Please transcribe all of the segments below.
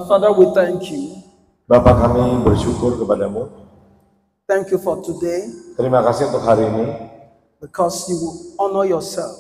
Father, we thank you. Bapa, kami bersyukur kepadamu. Thank you for today Terima kasih untuk hari ini, because you will honor yourself.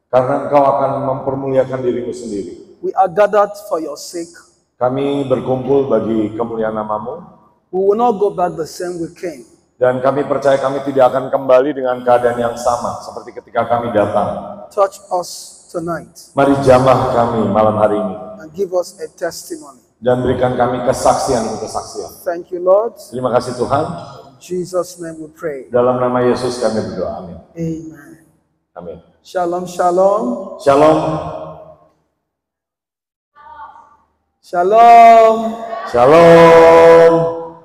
karena Engkau akan mempermuliakan dirimu sendiri. We are gathered for your sake. Kami berkumpul bagi kemuliaan namamu, We will not go back the same we came. dan kami percaya kami tidak akan kembali dengan keadaan yang sama seperti ketika kami datang. Touch us tonight Mari jamah kami malam hari ini, and give us a testimony. dan berikan kami kesaksian-kesaksian. Thank you, Lord. Terima kasih Tuhan. In Jesus' name we pray. Dalam nama Yesus kami berdoa. Amin. Amen. Amin. Shalom, shalom. Shalom. Shalom. Shalom.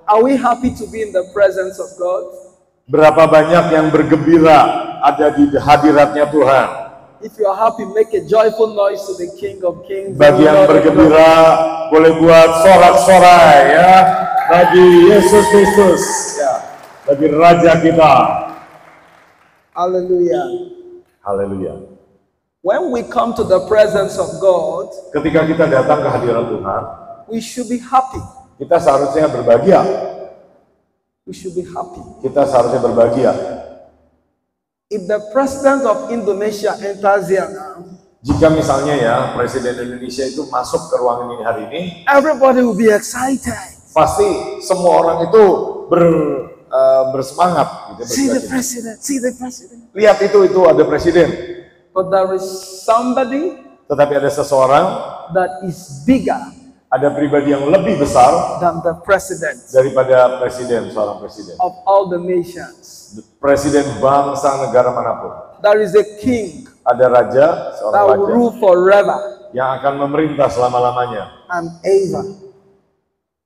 Are we happy to be in the presence of God? Berapa banyak yang bergembira ada di hadiratnya Tuhan. If you are happy, make a joyful noise to the King of Kings. Bagi yang Lord of bergembira, boleh buat sorak-sorai ya. Bagi Yesus Kristus, ya. Bagi Raja kita. Hallelujah. Haleluya. When we come to the presence of God, Ketika kita datang ke hadirat Tuhan, we should be happy. kita seharusnya berbahagia. We should be happy. Kita seharusnya berbahagia. If the president of Indonesia enters here now, Jika misalnya ya, Presiden Indonesia itu masuk ke ruangan ini hari ini, everybody will be excited. pasti semua orang itu bersemangat gitu, See the bersukacita. president, see the president. Lihat itu ada presiden. But there is somebody Tetapi ada seseorang, that is bigger ada pribadi yang lebih besar than the president daripada presiden, seorang presiden. of all the nations. Presiden bangsa negara manapun. There is a king Ada raja, that seorang will raja rule forever yang akan memerintah selama-lamanya and ever.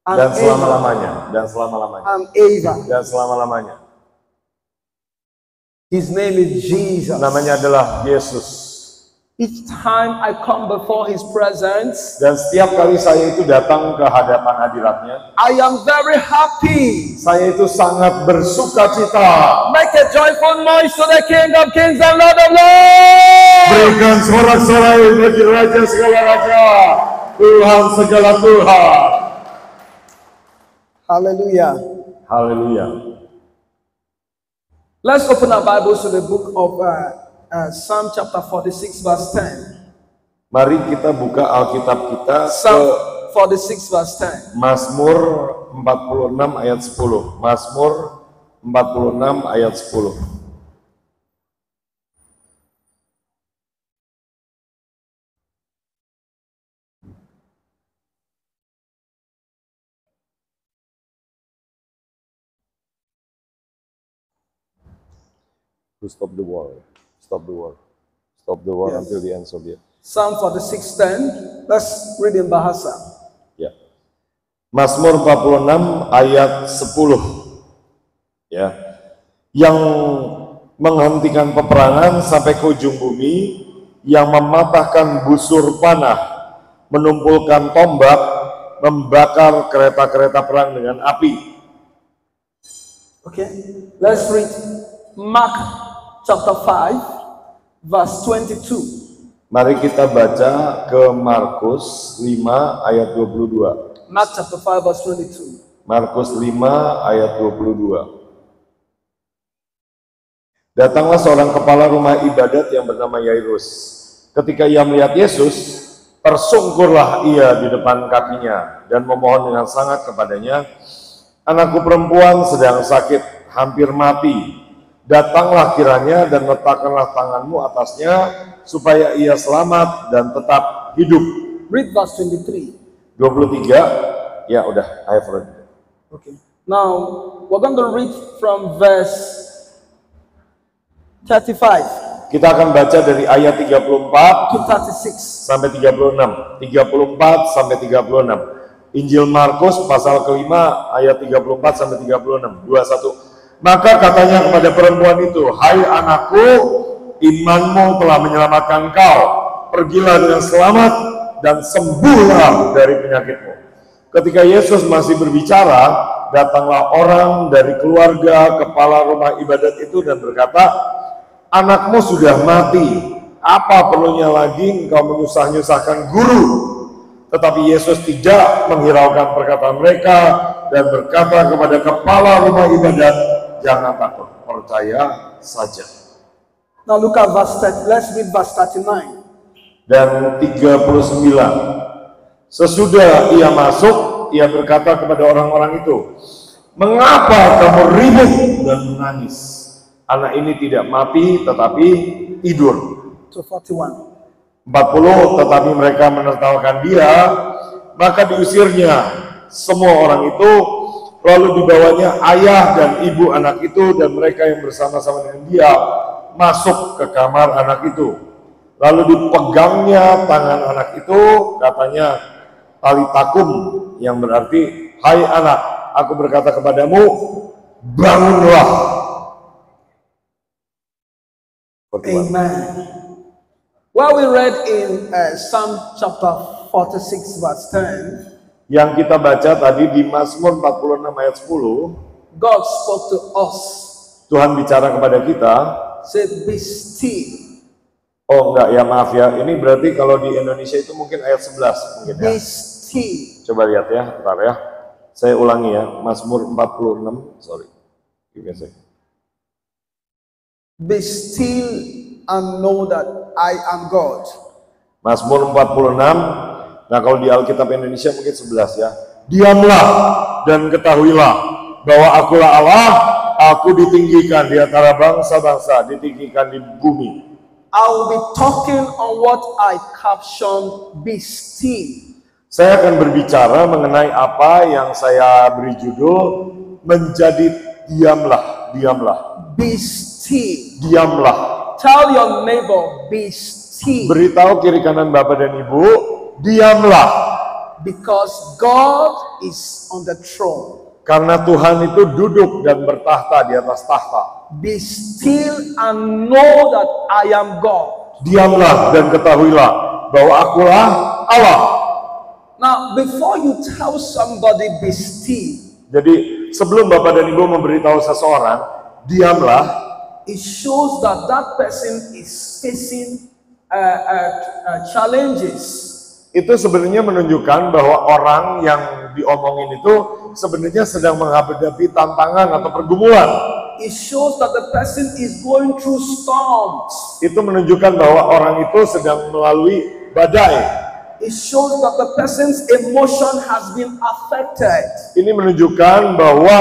And dan ever. selama-lamanya dan selama-lamanya And ever. dan selama-lamanya. His name is Jesus. Namanya adalah Yesus. Each time I come before his presence, Dan setiap kali saya itu datang ke hadapan hadiratnya, I am very happy. saya itu sangat bersukacita. Make a joyful noise to the King of Kings and Lord of Lords. Berikan sorak-sorai bagi Raja segala raja, Tuhan segala Tuhan. Hallelujah. Haleluya. Let's open our Bibles to the book of Psalm chapter 46 verse 10. Mari kita buka Alkitab kita Psalm ke 46 verse 10. Mazmur 46 ayat 10. Mazmur 46 ayat 10. To stop the war. Stop the war. Stop the war Yes. until the end of it. Psalm 46:10. Let's read in Bahasa. Ya. Mazmur 46 ayat 10. Ya. Yang menghentikan peperangan sampai ke ujung bumi, yang mematahkan busur panah, menumpulkan tombak, membakar kereta-kereta perang dengan api. Okay. Let's read Mark chapter 5 verse 22. Mari kita baca ke Markus 5 ayat 22. Mark chapter 5 verse 22. Markus 5 ayat 22. Datanglah seorang kepala rumah ibadat yang bernama Yairus. Ketika ia melihat Yesus, tersungkurlah ia di depan kakinya dan memohon dengan sangat kepadanya, "Anakku perempuan sedang sakit, hampir mati. Datanglah kiranya dan letakkanlah tanganmu atasnya, supaya ia selamat dan tetap hidup." Read verse 23. 23, ya udah, I have read. Okay. Now, we're going to read from verse 35 Kita akan baca dari ayat 34 to 36. sampai 36, 34 sampai 36. Injil Markus pasal kelima ayat 34 sampai 36, 21. Maka katanya kepada perempuan itu, "Hai anakku, imanmu telah menyelamatkan kau. Pergilah dengan selamat dan sembuhlah dari penyakitmu." Ketika Yesus masih berbicara, datanglah orang dari keluarga kepala rumah ibadat itu dan berkata, "Anakmu sudah mati. Apa perlunya lagi engkau menyusah-nyusahkan guru?" Tetapi Yesus tidak menghiraukan perkataan mereka dan berkata kepada kepala rumah ibadat, jangan takut, percaya saja. Now look at verse 30. Let's read verse 39. Dan 39. Sesudah ia masuk, ia berkata kepada orang-orang itu, mengapa kamu ribut dan menangis? Anak ini tidak mati tetapi tidur. To 41. 40. Tetapi mereka menertawakan dia, maka diusirnya semua orang itu, lalu dibawanya ayah dan ibu anak itu dan mereka yang bersama-sama dengan dia masuk ke kamar anak itu. Lalu dipegangnya tangan anak itu, katanya talitakum, yang berarti, hai anak, aku berkata kepadamu, bangunlah. Amen. Well, we read in Psalm chapter 46 verse 10. Yang kita baca tadi di Mazmur 46 ayat 10, God spoke to us. Tuhan bicara kepada kita. Said, be still. Oh enggak ya, maaf ya. Ini berarti kalau di Indonesia itu mungkin ayat 11 mungkin ya. Be still. Coba lihat ya, bentar ya. Saya ulangi ya, Mazmur 46, sorry. Give me a second. Be still and know that I am God. Mazmur 46. Nah, kalau di Alkitab Indonesia mungkin 11 ya. Diamlah dan ketahuilah bahwa akulah Allah, aku ditinggikan di antara bangsa-bangsa, ditinggikan di bumi. I will be talking on what I captioned, be still. Saya akan berbicara mengenai apa yang saya beri judul, menjadi diamlah, diamlah. Be still. Diamlah. Tell your neighbor, be still. Beritahu kiri kanan Bapak dan Ibu, diamlah. Because God is on the throne. Karena Tuhan itu duduk dan bertahta di atas tahta. Be still and know that I am God. Diamlah dan ketahuilah bahwa akulah Allah. Now, before you tell somebody be still, jadi sebelum Bapak dan Ibu memberitahu seseorang, diamlah, it shows that that person is facing challenges. Itu sebenarnya menunjukkan bahwa orang yang diomongin itu sebenarnya sedang menghadapi tantangan atau pergumulan. It shows that the person is going through storms. Itu menunjukkan bahwa orang itu sedang melalui badai. It shows that the person's emotion has been affected. Ini menunjukkan bahwa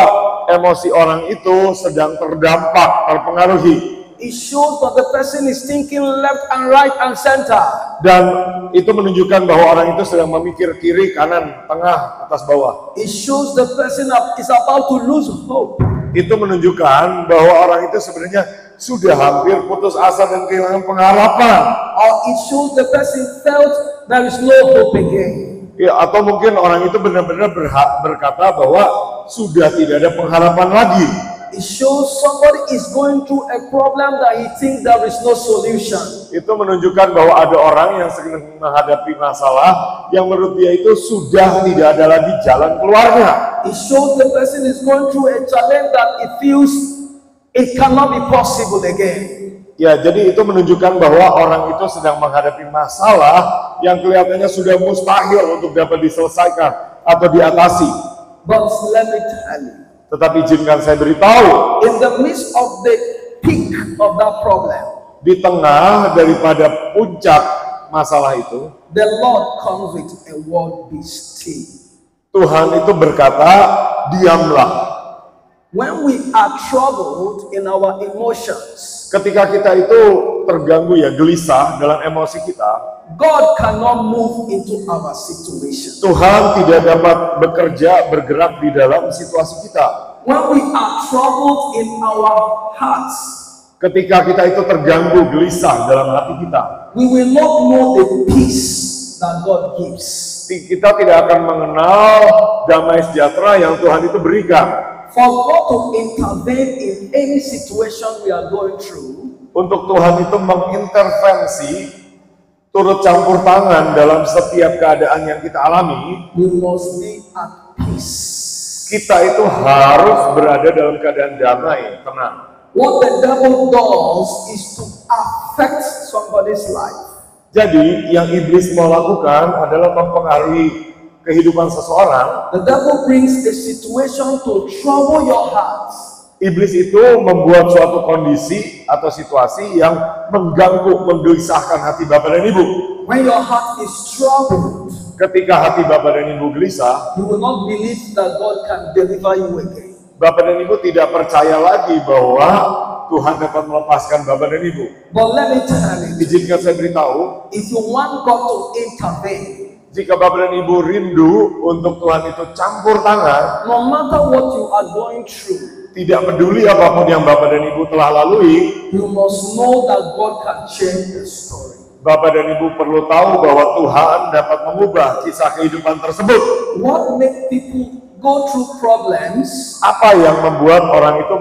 emosi orang itu sedang terdampak, terpengaruhi. It shows that the person is thinking left and right and center. Dan itu menunjukkan bahwa orang itu sedang memikir kiri, kanan, tengah, atas, bawah. It shows the person is about to lose hope. Itu menunjukkan bahwa orang itu sebenarnya sudah hampir putus asa dan kehilangan pengharapan. Or it shows the person felt there is no hope again. Ya, atau mungkin orang itu benar-benar berkata bahwa sudah tidak ada pengharapan lagi. It shows somebody is going through a problem that he thinks there is no solution. Itu menunjukkan bahwa ada orang yang sedang menghadapi masalah yang menurut dia itu sudah tidak ada lagi jalan keluarnya. It shows the person is going through a challenge that it feels it cannot be possible again. Ya, jadi itu menunjukkan bahwa orang itu sedang menghadapi masalah yang kelihatannya sudah mustahil untuk dapat diselesaikan atau diatasi. But let me tell you, tetapi izinkan saya beritahu, in the midst of the peak of that problem, di tengah daripada puncak masalah itu, the Lord comes with a word, be still. Tuhan itu berkata, diamlah. When we are troubled in our emotions, ketika kita itu terganggu ya, gelisah dalam emosi kita, God cannot move into our situation. Tuhan tidak dapat bekerja, bergerak di dalam situasi kita. When we are troubled in our hearts, ketika kita itu terganggu, gelisah dalam hati kita, we will not know the peace that God gives. Kita tidak akan mengenal damai sejahtera yang Tuhan itu berikan. For God to intervene in any situation we are going through, untuk Tuhan itu mengintervensi, turut campur tangan dalam setiap keadaan yang kita alami, we must be at peace. Kita itu harus berada dalam keadaan damai, tenang. What the devil does is to affect somebody's life. Jadi yang iblis mau lakukan adalah mempengaruhi kehidupan seseorang. The devil brings a situation to trouble your heart. Iblis itu membuat suatu kondisi atau situasi yang mengganggu, menggelisahkan hati Bapak dan Ibu. When your heart is troubled, Ketika hati Bapak dan Ibu gelisah, you will not believe that God can deliver you again. Bapak dan Ibu tidak percaya lagi bahwa Tuhan dapat melepaskan Bapak dan Ibu. But let me tell you, Izinkan saya beritahu, if you want God to intervene, jika Bapak dan Ibu rindu untuk Tuhan itu campur tangan, no matter what you are going through, tidak peduli apapun yang Bapak dan Ibu telah lalui, you must know that God can change the story. Bapak dan Ibu perlu tahu bahwa Tuhan dapat mengubah kisah kehidupan tersebut. What makes people go through problems Apa yang membuat orang itu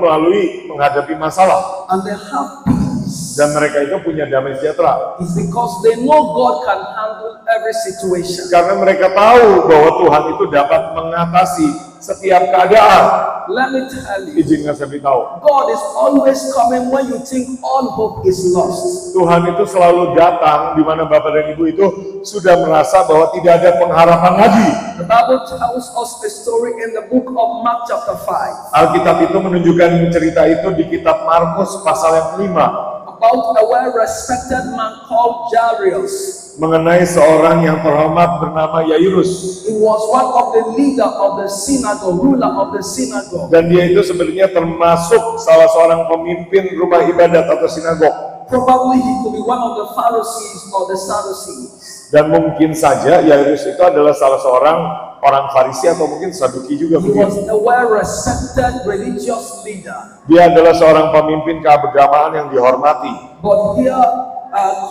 menghadapi masalah and they have peace dan mereka itu punya damai sejahtera? is because they know God can handle every situation. Karena mereka tahu bahwa Tuhan itu dapat mengatasi setiap keadaan. Let me tell you, Izinkan saya beritahu, God is always coming when you think all hope is lost. Tuhan itu selalu datang di mana Bapak dan Ibu itu sudah merasa bahwa tidak ada pengharapan lagi. The Bible tells us a story in the book of Mark chapter 5 Alkitab itu menunjukkan cerita itu di kitab Markus pasal yang kelima, about a well-respected man called Jairus. mengenai seorang yang terhormat bernama Yairus. He was one of the leader of the synagogue, ruler of the synagogue. Dan dia itu sebenarnya termasuk salah seorang pemimpin rumah ibadat atau sinagog. Probably he could be one of the Pharisees or the Sadducees. Dan mungkin saja Yairus itu adalah salah seorang orang Farisi atau mungkin Saduki juga He was begitu. a well-respected religious leader. Dia adalah seorang pemimpin keagamaan yang dihormati. But here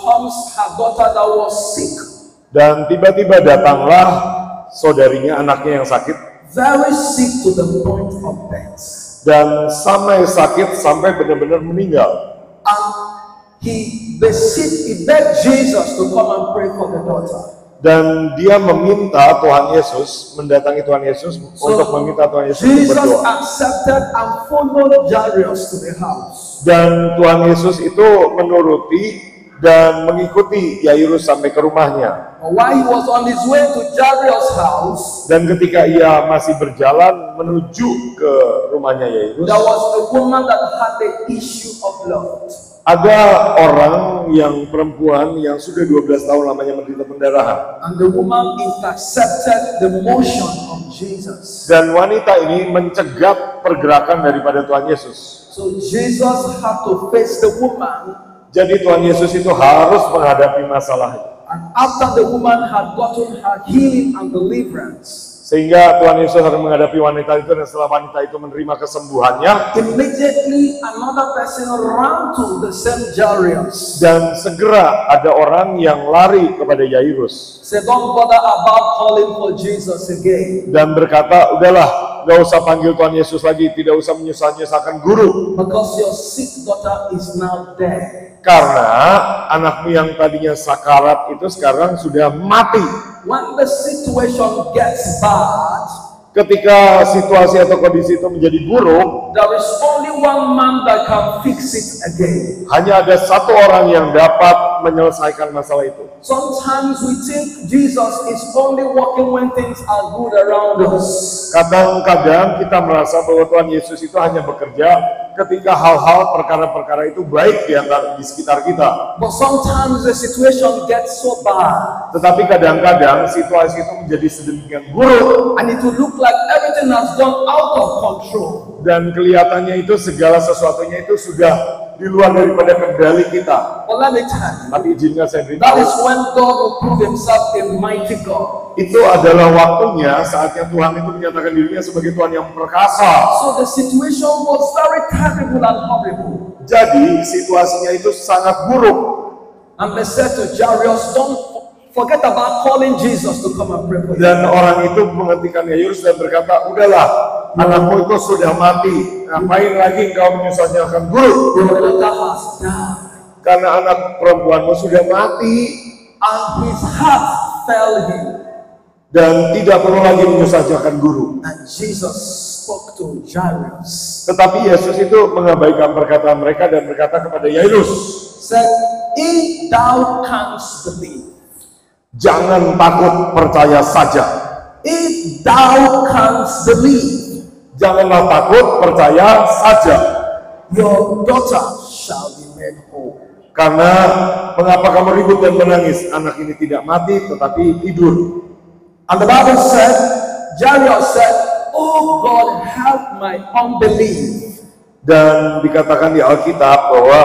comes her daughter that was sick, Dan tiba-tiba datanglah saudarinya, anaknya yang sakit. very sick to the point of death. Dan sampai sakit sampai benar-benar meninggal. And he begged Jesus to come and pray for the daughter. Dan dia meminta Tuhan Yesus, mendatangi Tuhan Yesus untuk meminta Tuhan Yesus untuk Jesus berdoa. accepted and followed Jairus to the house. Dan Tuhan Yesus itu menuruti dan mengikuti Yairus sampai ke rumahnya. While he was on his way to Jairus' house, Dan ketika ia masih berjalan menuju ke rumahnya Yairus, there was a woman that had the issue of blood. ada orang yang perempuan yang sudah 12 tahun lamanya menderita pendarahan. And the woman intercepted the motion of Jesus. Dan wanita ini mencegah pergerakan daripada Tuhan Yesus. So Jesus had to face the woman. Jadi Tuhan Yesus itu harus menghadapi masalah itu. And after the woman had gotten her healing and deliverance, Sehingga Tuhan Yesus harus menghadapi wanita itu, dan setelah wanita itu menerima kesembuhannya, immediately another person ran to the same Jairus. dan segera ada orang yang lari kepada Yairus Said, don't bother about calling for Jesus again, dan berkata, udahlah, gak usah panggil Tuhan Yesus lagi, tidak usah menyusahkan guru, because your sick daughter is now dead. karena anakmu yang tadinya sakarat itu sekarang sudah mati. When the situation gets bad, Ketika situasi atau kondisi itu menjadi buruk, there is only one man that can fix it again. hanya ada satu orang yang dapat menyelesaikan masalah itu. Sometimes we think Jesus is only working when things are good around us. Kadang-kadang kita merasa bahwa Tuhan Yesus itu hanya bekerja ketika hal-hal perkara-perkara itu baik di sekitar kita. But sometimes the situation gets so bad, Tetapi kadang-kadang situasi itu menjadi sedemikian buruk and it will look like everything has gone out of control. dan kelihatannya itu segala sesuatunya itu sudah di luar daripada kendali kita. But let me tell you, Tapi izinkan saya that beritahu, is when God will prove himself a mighty God. itu adalah waktunya saatnya Tuhan itu menyatakan dirinya sebagai Tuhan yang perkasa. So the situation was very terrible and horrible. Jadi situasinya itu sangat buruk. And they said to Jairus, don't forget about calling Jesus to come and pray for you. Dan orang itu menghentikan Yairus dan berkata, udahlah, anakmu itu sudah mati, ngapain lagi engkau menyusahkan guru? Your daughter has died. Karena anak perempuanmu sudah mati, And his heart failed him. dan tidak perlu lagi menyusahkan guru. And Jesus spoke to Jairus. Tetapi Yesus itu mengabaikan perkataan mereka dan berkata kepada Yairus, Said, if thou canst believe. Jangan takut, percaya saja. If thou canst believe, Janganlah takut, percaya saja. your daughter shall be made whole. Karena mengapa kamu ribut dan menangis? Anak ini tidak mati tetapi tidur. And the Bible said, Jairus said, oh God, help my unbelief. Dan dikatakan di Alkitab bahwa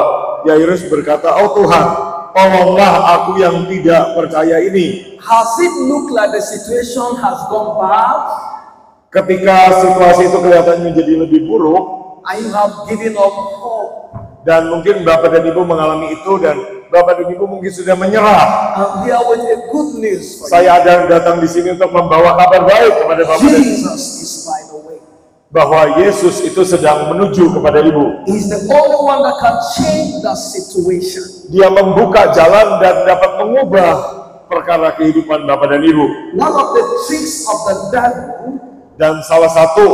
Yairus berkata, oh Tuhan, tolonglah aku yang tidak percaya ini. Has it looked like the situation has gone bad? Ketika situasi itu kelihatan menjadi lebih buruk, And you have given up hope. dan mungkin Bapak dan Ibu mengalami itu, dan Bapak dan Ibu mungkin sudah menyerah. I'm here with a good news for you. Saya datang di sini untuk membawa kabar baik kepada Bapak dan Ibu, Jesus is by the way. bahwa Yesus itu sedang menuju kepada Ibu. He's the only one that can change the situation. Dia membuka jalan dan dapat mengubah perkara kehidupan Bapak dan Ibu. One of the tricks of the devil Dan salah satu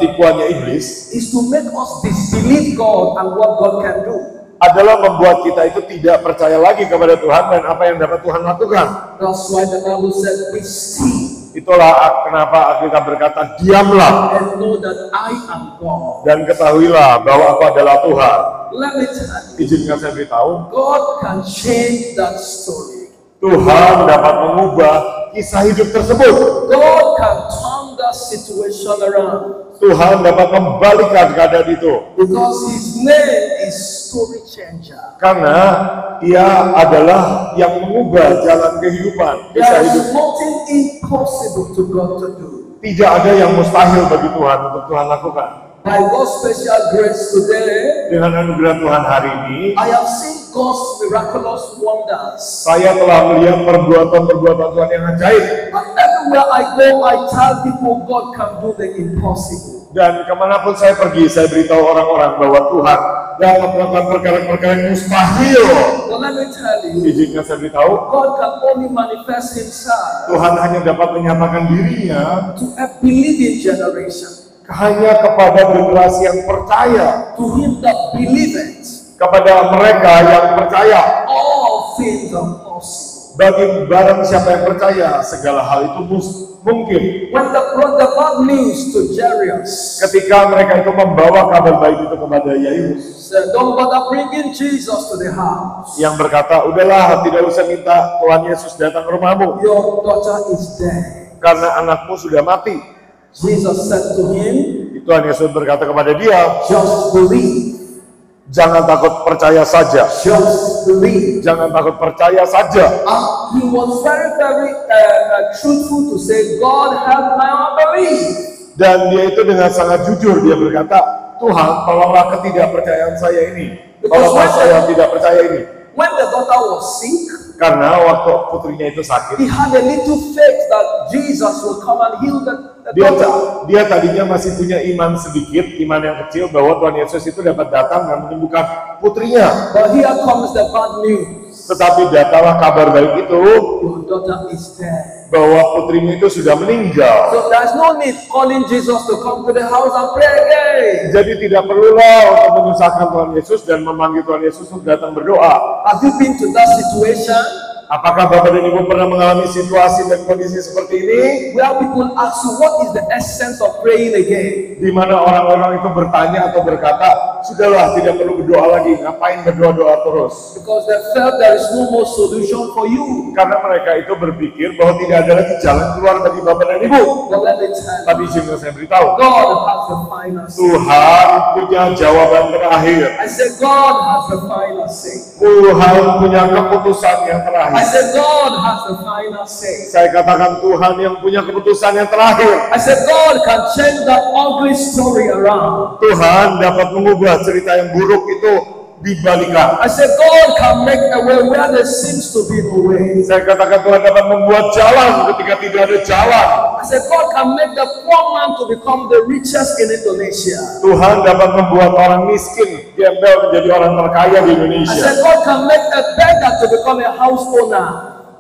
tipuannya iblis is to make us disbelieve God and what God can do. adalah membuat kita itu tidak percaya lagi kepada Tuhan dan apa yang dapat Tuhan lakukan. That's why the Bible said, be still Itulah kenapa Alkitab berkata, diamlah and know that I am God. dan ketahuilah bahwa aku adalah Tuhan. Let me tell you, Izinkan saya beritahu, God can change that story. Tuhan dapat mengubah kisah hidup tersebut. God can turn that situation around Tuhan dapat membalikan keadaan itu. because His name is story changer. Karena Ia adalah yang mengubah jalan kehidupan, kisah There hidup. is nothing impossible to God to do. Tidak ada yang mustahil bagi Tuhan untuk Tuhan lakukan. By God's special grace today, Dengan anugerah Tuhan hari ini, I have seen God's miraculous wonders. saya telah melihat perbuatan-perbuatan Tuhan yang ajaib. And everywhere I go, I tell people God can do the impossible. Dan kemanapun saya pergi, saya beritahu orang-orang bahwa Tuhan dapat melakukan perkara-perkara yang mustahil. But let me tell you, Izinkan saya beritahu, God can only manifest Himself Tuhan hanya dapat menyatakan dirinya to a believing generation. hanya kepada generasi yang percaya, To him that believeth, kepada mereka yang percaya. all things are possible. Bagi barang siapa yang percaya, segala hal itu mungkin. When they brought the bad news to Jairus, Ketika mereka itu membawa kabar baik itu kepada Yairus, said, don't bother bringing Jesus to the house. yang berkata, udahlah, tidak usah minta Tuhan Yesus datang ke rumahmu, Your daughter is dead. karena anakmu sudah mati. Jesus said to him, Tuhan Yesus berkata kepada dia, just believe. jangan takut, percaya saja. Just believe. Jangan takut, percaya saja. He was very, very truthful to say, God help my unbelief. Dan dia itu dengan sangat jujur, dia berkata, Tuhan, tolonglah ketidakpercayaan saya ini. Tolonglah saya tidak percaya ini. When the daughter was sick, Karena waktu putrinya itu sakit, he had a little faith that Jesus will come and heal the daughter. dia tadinya masih punya iman sedikit, iman yang kecil, bahwa Tuhan Yesus itu dapat datang dan menyembuhkan putrinya. But here comes the bad news. Tetapi datanglah kabar baik itu, Your daughter is dead. bahwa putrimu itu sudah meninggal. So there's no need calling Jesus to come to the house and pray again. Jadi tidak perlulah untuk menyusahkan Tuhan Yesus dan memanggil Tuhan Yesus untuk datang berdoa. Have you been to that situation Apakah Bapak dan Ibu pernah mengalami situasi dan kondisi seperti ini? where people ask you what is the essence of praying again? Di mana orang-orang itu bertanya atau berkata, sudahlah, tidak perlu berdoa lagi, ngapain berdoa-doa terus? Because they felt there is no more solution for you. Karena mereka itu berpikir bahwa tidak ada lagi jalan keluar bagi Bapak dan Ibu. But let me tell you, Tapi izinkan saya beritahu, God has the final say. Tuhan punya jawaban terakhir. I said God has the final say. Tuhan punya keputusan yang I terakhir. said God has the final say. Saya katakan Tuhan yang punya keputusan yang terakhir. I said God can change that ugly story around. Tuhan dapat mengubah cerita yang buruk itu dibalikan. I said God can make a way where there seems to be no way. Saya katakan Tuhan dapat membuat jalan ketika tidak ada jalan. I said God can make the poor man to become the richest in Indonesia. Tuhan dapat membuat orang miskin gembel menjadi orang terkaya di I Indonesia. said God can make a beggar to become a house owner.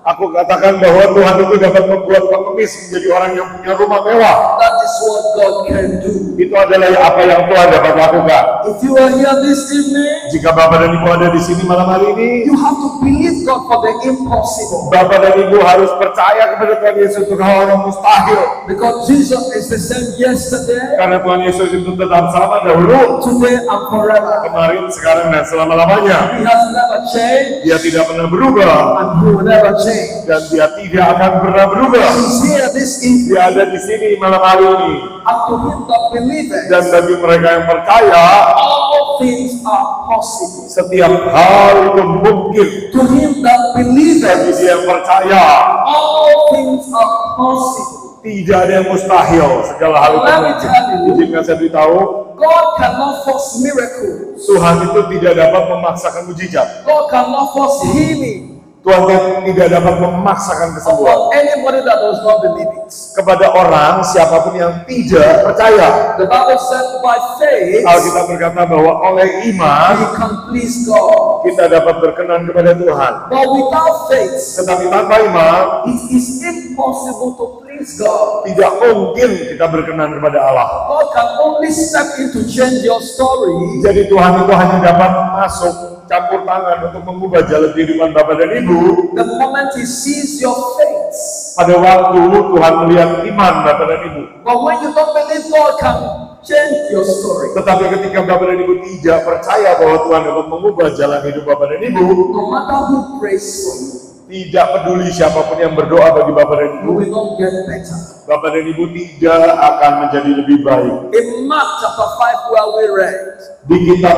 Aku katakan bahwa Tuhan itu dapat membuat pengemis menjadi orang yang punya rumah mewah. That is what God can do. Itu adalah apa yang Tuhan dapat lakukan. If you are here this evening, Jika Bapak dan Ibu ada di sini malam hari ini, you have to believe God for the impossible. Bapak dan Ibu harus percaya kepada Tuhan Yesus untuk hal yang mustahil. Because Jesus is the same yesterday, Karena Tuhan Yesus itu tetap sama dahulu, today, and forever. kemarin, sekarang, dan selama-lamanya. He has never changed Dia tidak pernah berubah, and he will never change. dan dia tidak akan pernah berubah. He's here this evening, Dia ada di sini malam hari ini. and to him that believeth, Dan bagi mereka yang percaya, all things are possible. setiap hal itu mungkin. To him that Bagi believeth, dia yang percaya, all things are possible. tidak ada yang mustahil. Segala hal itu Let me mungkin. tell you, Izinkan saya beritahu, God cannot force miracles. Tuhan itu tidak dapat memaksakan mujizat. God cannot force healing Tuhan tidak dapat memaksakan kesembuhan upon anybody that does not believe it. kepada orang siapapun yang tidak percaya. The Bible said by faith Alkitab berkata bahwa oleh we iman can please God. kita dapat berkenan kepada Tuhan. But without faith, Tetapi tanpa iman it is impossible to please God. tidak mungkin kita berkenan kepada Allah. God can only step in to change your story Jadi Tuhan itu hanya dapat masuk campur tangan untuk mengubah jalan kehidupan Bapak dan Ibu the moment He sees your faith. pada waktu Tuhan melihat iman Bapak dan Ibu. But when you don't believe God can change your story, Tetapi ketika Bapak dan Ibu tidak percaya bahwa Tuhan dapat mengubah jalan hidup Bapak dan Ibu, no matter who prays for you, tidak peduli siapapun yang berdoa bagi Bapak dan you Ibu, will not get better. Bapak dan Ibu tidak akan menjadi lebih baik. In Mark chapter 5 where we read, Di kitab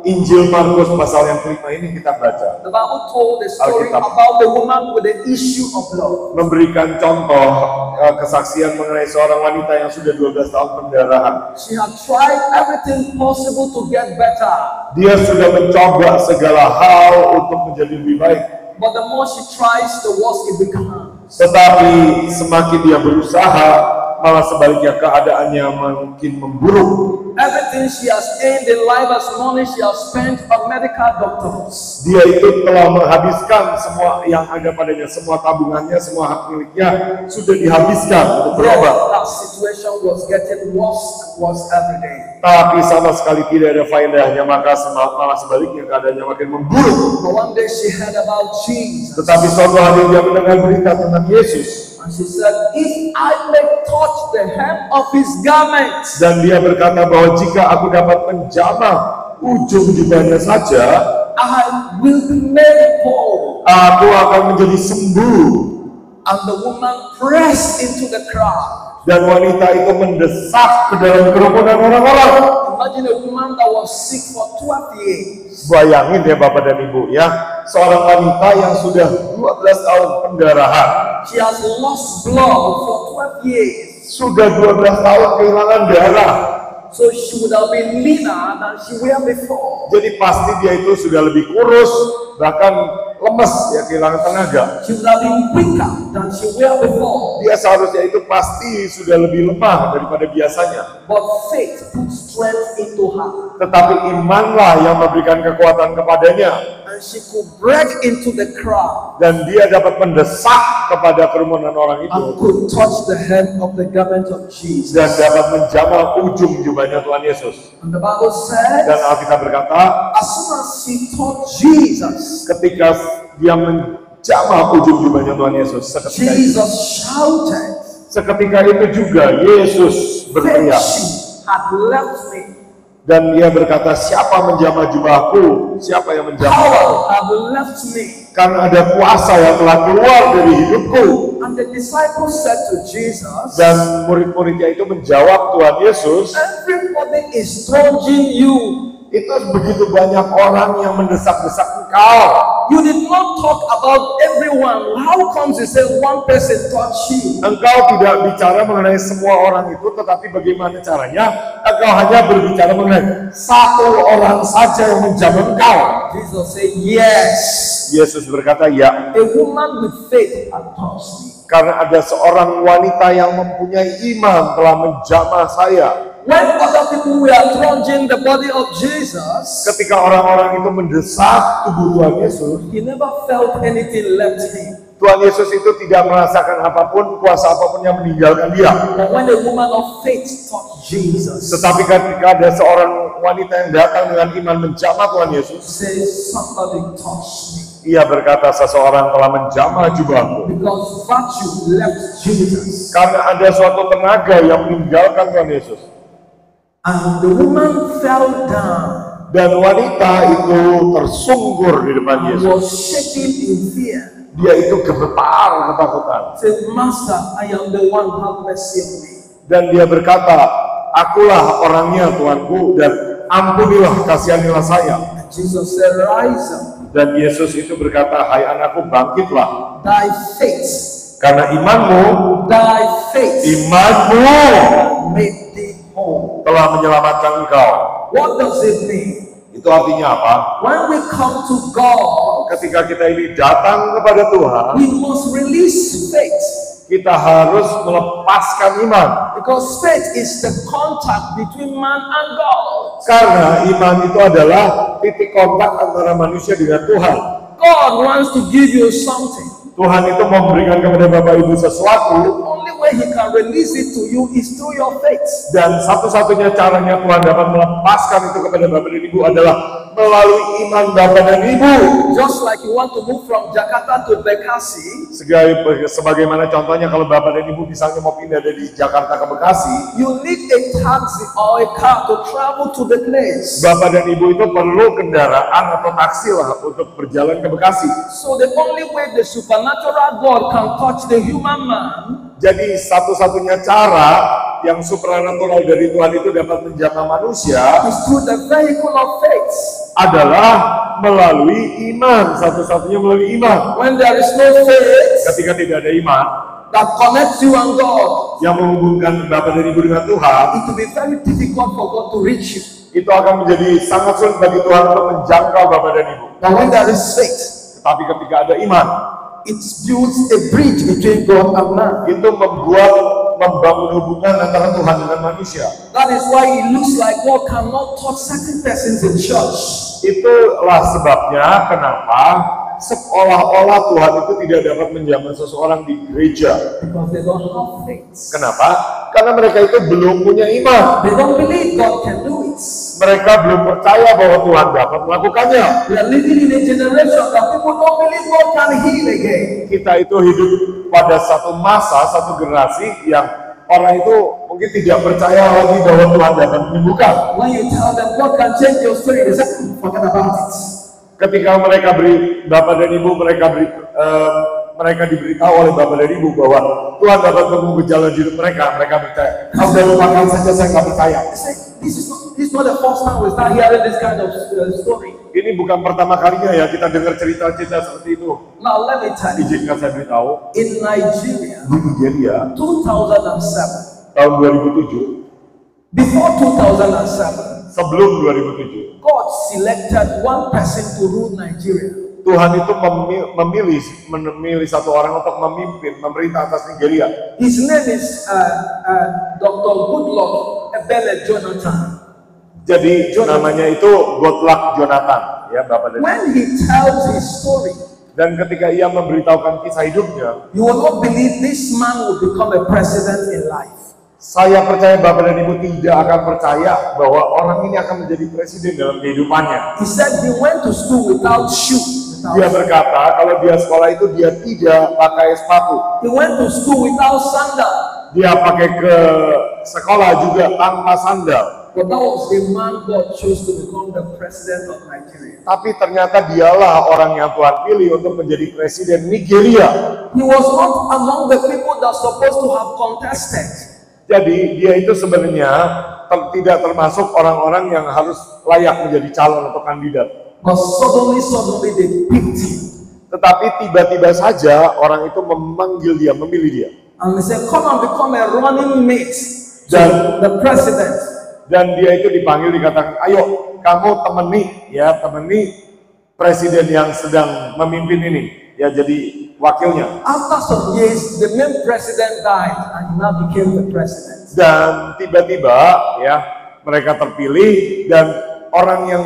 Injil Markus pasal yang kelima ini kita baca, the Bible told the story Alkitab. about the woman with the issue of blood. memberikan contoh kesaksian mengenai seorang wanita yang sudah 12 tahun pendarahan. She had tried everything possible to get better, Dia sudah mencoba segala hal untuk menjadi lebih baik. but the more she tries, the worse it becomes. Tetapi semakin dia berusaha, malah sebaliknya keadaannya makin memburuk. Everything she has earned in life as money she has spent on medical doctors. Dia itu telah menghabiskan semua yang ada padanya, semua tabungannya, semua hak miliknya sudah dihabiskan untuk Yes, berobat. that situation was getting worse and worse every day. Tapi sama sekali tidak ada faedahnya, maka malah sebaliknya keadaannya makin memburuk. But one day she heard about Jesus, Tetapi suatu hari dia mendengar berita tentang Yesus, and she said, "If I may touch the hem of his garment, dan dia berkata bahwa jika aku dapat menjamah ujung jubahnya saja, I will be made whole." aku akan menjadi sembuh. And the woman pressed into the crowd. Dan wanita itu mendesak ke dalam kerumunan orang-orang. Imagine a woman that was sick for 12 years. Bayangin ya Bapak dan Ibu ya, seorang wanita yang sudah 12 tahun pendarahan, She has lost blood for 12 years. sudah 12 tahun kehilangan darah. So she would have been leaner than she were before. Jadi pasti dia itu sudah lebih kurus, bahkan lemes ya, kehilangan tenaga. She would have been weaker than she were before. Dia seharusnya itu pasti sudah lebih lemah daripada biasanya. But faith put strength into her. Tetapi imanlah yang memberikan kekuatan kepadanya. And she could break into the crowd Dan dia dapat mendesak kepada kerumunan orang itu. and could touch the hem of the garment of Jesus. Dan dapat menjamah ujung jubahnya Tuhan Yesus. And the Bible says, Dan Alkitab berkata, as soon as she touched Jesus, ketika dia menjamah ujung jubahnya Tuhan Yesus, Jesus shouted, seketika itu juga Yesus berteriak. "She had left me. Dan dia berkata, siapa menjamah jubahku? Siapa yang menjamah? Power had left me." Karena ada kuasa yang telah keluar dari hidupku. And the disciples said to Jesus, Dan murid-muridnya itu menjawab Tuhan Yesus, "Everybody is taunting you. itu begitu banyak orang yang mendesak-desak engkau. You did not talk about everyone. How comes you say one person touched you?" Engkau tidak bicara mengenai semua orang itu, tetapi bagaimana caranya? Engkau hanya berbicara mengenai satu orang saja yang menjamah engkau. Jesus said, "Yes. Yesus berkata, ya, A woman with faith had touched me." karena ada seorang wanita yang mempunyai iman telah menjamah saya. When other people were trudging the body of Jesus, Ketika orang-orang itu mendesak tubuh Tuhan Yesus, he never felt anything left him. Tuhan Yesus itu tidak merasakan apapun, kuasa apapun yang meninggalkan dia. But when a woman of faith touched Jesus, Tetapi ketika ada seorang wanita yang datang dengan iman menjamah Tuhan Yesus, says, somebody touched me. ia berkata, seseorang telah menjamah jubahku. Because virtue left Jesus. Karena ada suatu tenaga yang meninggalkan Tuhan Yesus. And the woman fell down Dan wanita itu tersungkur di depan and Yesus. was shaking in fear. Dia itu gemetar ketakutan. Said, Master, I am the one, have mercy on me. Dan dia berkata, akulah orangnya Tuanku, dan ampunilah, kasihanilah saya. And Jesus said, rise up, Dan Yesus itu berkata, hai anakku, bangkitlah. thy faith, Karena imanmu made thee whole. telah menyelamatkan engkau. What does it mean? Itu artinya apa? When we come to God, Ketika kita ini datang kepada Tuhan, we must release faith. kita harus melepaskan iman. Because faith is the contact between man and God. Karena iman itu adalah titik kontak antara manusia dengan Tuhan. God wants to give you something. Tuhan itu memberikan kepada Bapak Ibu The sesuatu, only way He can release it to you is through your faith. dan satu-satunya caranya Tuhan dapat melepaskan itu kepada Bapak dan Ibu adalah melalui iman Bapak dan Ibu. Just like you want to move from Jakarta to Bekasi, Sebagaimana contohnya kalau Bapak dan Ibu misalnya mau pindah dari Jakarta ke Bekasi, you need a taxi or a car to travel to the place. Bapak dan Ibu itu perlu kendaraan atau taksi lah untuk berjalan ke Bekasi. So the only way the supernatural God can touch the human man Jadi satu-satunya cara yang supranatural dari Tuhan itu dapat menjamah manusia is through the vehicle of faith. adalah melalui iman. Satu-satunya melalui iman. When there is no faith Ketika tidak ada iman that connects you and God, yang menghubungkan Bapak dan Ibu dengan Tuhan, it will be very difficult for God to reach you. itu akan menjadi sangat sulit bagi Tuhan untuk menjangkau Bapak dan Ibu. But when there is faith, Tetapi ketika ada iman, it builds a bridge between God and man. itu membangun hubungan antara Tuhan dengan manusia. That is why it looks like God cannot touch certain persons in church. Itulah sebabnya kenapa seolah-olah Tuhan itu tidak dapat menjamah seseorang di gereja. Because they don't have faith. Kenapa? Karena mereka itu belum punya iman. They don't believe God can do it. Mereka belum percaya bahwa Tuhan dapat melakukannya. We are living in a generation that people don't believe God can heal again. Kita itu hidup pada satu masa, satu generasi yang orang itu mungkin tidak percaya lagi bahwa Tuhan dapat menyembuhkan. When you tell them God can change your story, they say, forget about it. Ketika mereka beri Bapak dan Ibu, mereka diberitahu oleh Bapak dan Ibu bahwa Tuhan dapat mengubah jalan hidup mereka percaya. Kalau sudah lupakan saja, saya nggak percaya. They say, this is not the first time we start hearing this kind of story. Ini bukan pertama kalinya ya kita dengar cerita-cerita seperti itu. Now let me tell you, Izinkan saya beritahu, in Nigeria, di Nigeria 2007, tahun 2007, before 2007, sebelum 2007, God selected one person to rule Nigeria. Tuhan itu memilih satu orang untuk memimpin, memerintah atas Nigeria. His name is Dr. Goodluck Ebele Jonathan. Jadi namanya itu Goodluck Jonathan, ya Bapak dan Ibu. When he tells his story, Dan ketika ia memberitahukan kisah hidupnya, you will not believe this man will become a president in life. saya percaya Bapak dan Ibu tidak akan percaya bahwa orang ini akan menjadi presiden dalam kehidupannya. He said he went to school without shoes. Dia berkata kalau dia sekolah itu dia tidak pakai sepatu. He went to school without sandal. Dia pakai ke sekolah juga tanpa sandal. But that was the man God chose to become the president of Nigeria. Tapi ternyata dialah orang yang Tuhan pilih untuk menjadi presiden Nigeria. He was not among the people that supposed to have contested. Jadi dia itu sebenarnya tidak termasuk orang-orang yang harus layak menjadi calon atau kandidat. But suddenly they picked him. Tetapi tiba-tiba saja orang itu memanggil dia, memilih dia. And they said, come and become a running mate to Dan- the president. Dan dia itu dipanggil, dikatakan, ayo kamu temani presiden yang sedang memimpin ini, ya jadi wakilnya. After some years, the main president died and he now became the president. Dan tiba-tiba ya mereka terpilih dan orang yang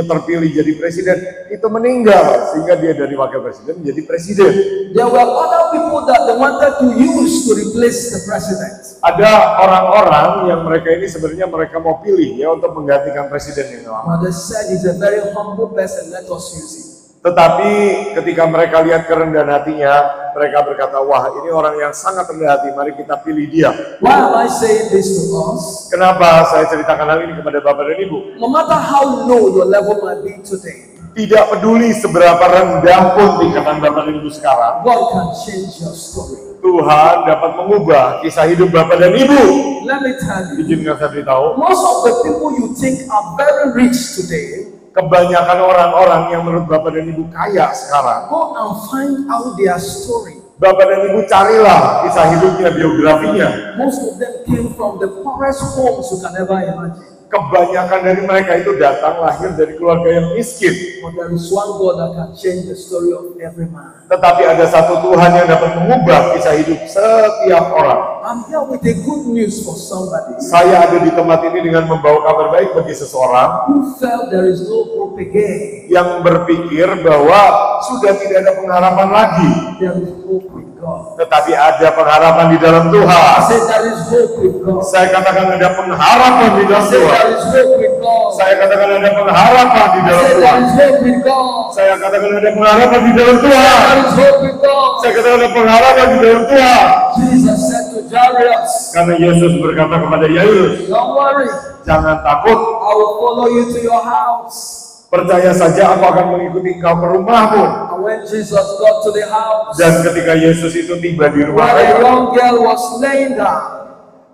terpilih jadi presiden itu meninggal sehingga dia dari wakil presiden menjadi presiden. There were other people that they wanted to use to replace the president. Ada orang-orang yang mereka ini sebenarnya mereka mau pilih ya untuk menggantikan presiden yang lama. But they said he's a very humble person, let us use him. Tetapi ketika mereka lihat kerendahan hatinya, mereka berkata, wah ini orang yang sangat rendah hati, mari kita pilih dia. Why am I saying this to us? Kenapa saya ceritakan hal ini kepada Bapak dan Ibu? No matter how low your level might be today, Tidak peduli seberapa rendah pun tingkatan Bapak dan Ibu sekarang, God can change your story. Tuhan dapat mengubah kisah hidup Bapak dan Ibu. Let me tell you, Izinkan saya beritahu, most of the people you think are very rich today, kebanyakan orang-orang yang menurut Bapak dan Ibu kaya sekarang, go and find out their story. Bapak dan Ibu carilah kisah hidupnya, biografinya. Most of them came from the poorest homes you can ever imagine. Kebanyakan dari mereka itu datang lahir dari keluarga yang miskin. But there is one God that can change the story of every man. Tetapi ada satu Tuhan yang dapat mengubah kisah hidup setiap orang. I'm here with a good news for somebody Saya ada di tempat ini dengan membawa kabar baik bagi seseorang who felt there is no hope again. yang berpikir bahwa sudah tidak ada pengharapan lagi. There is hope with God. Tetapi ada pengharapan di dalam I Tuhan. said there is hope with God. Saya katakan ada pengharapan di I dalam said Tuhan. there is hope with God. Saya katakan ada pengharapan di I dalam said Tuhan. there is hope with God. Saya katakan ada pengharapan di dalam Tuhan. There is hope with God. Saya katakan ada pengharapan di dalam Tuhan. Jesus said to Jairus, Karena Yesus berkata kepada Yairus, don't worry, jangan takut, I will follow you to your house. percaya saja aku akan mengikuti engkau ke rumahmu. And when Jesus got to the house, Dan ketika Yesus itu tiba di rumah where a mereka, young girl was laying down,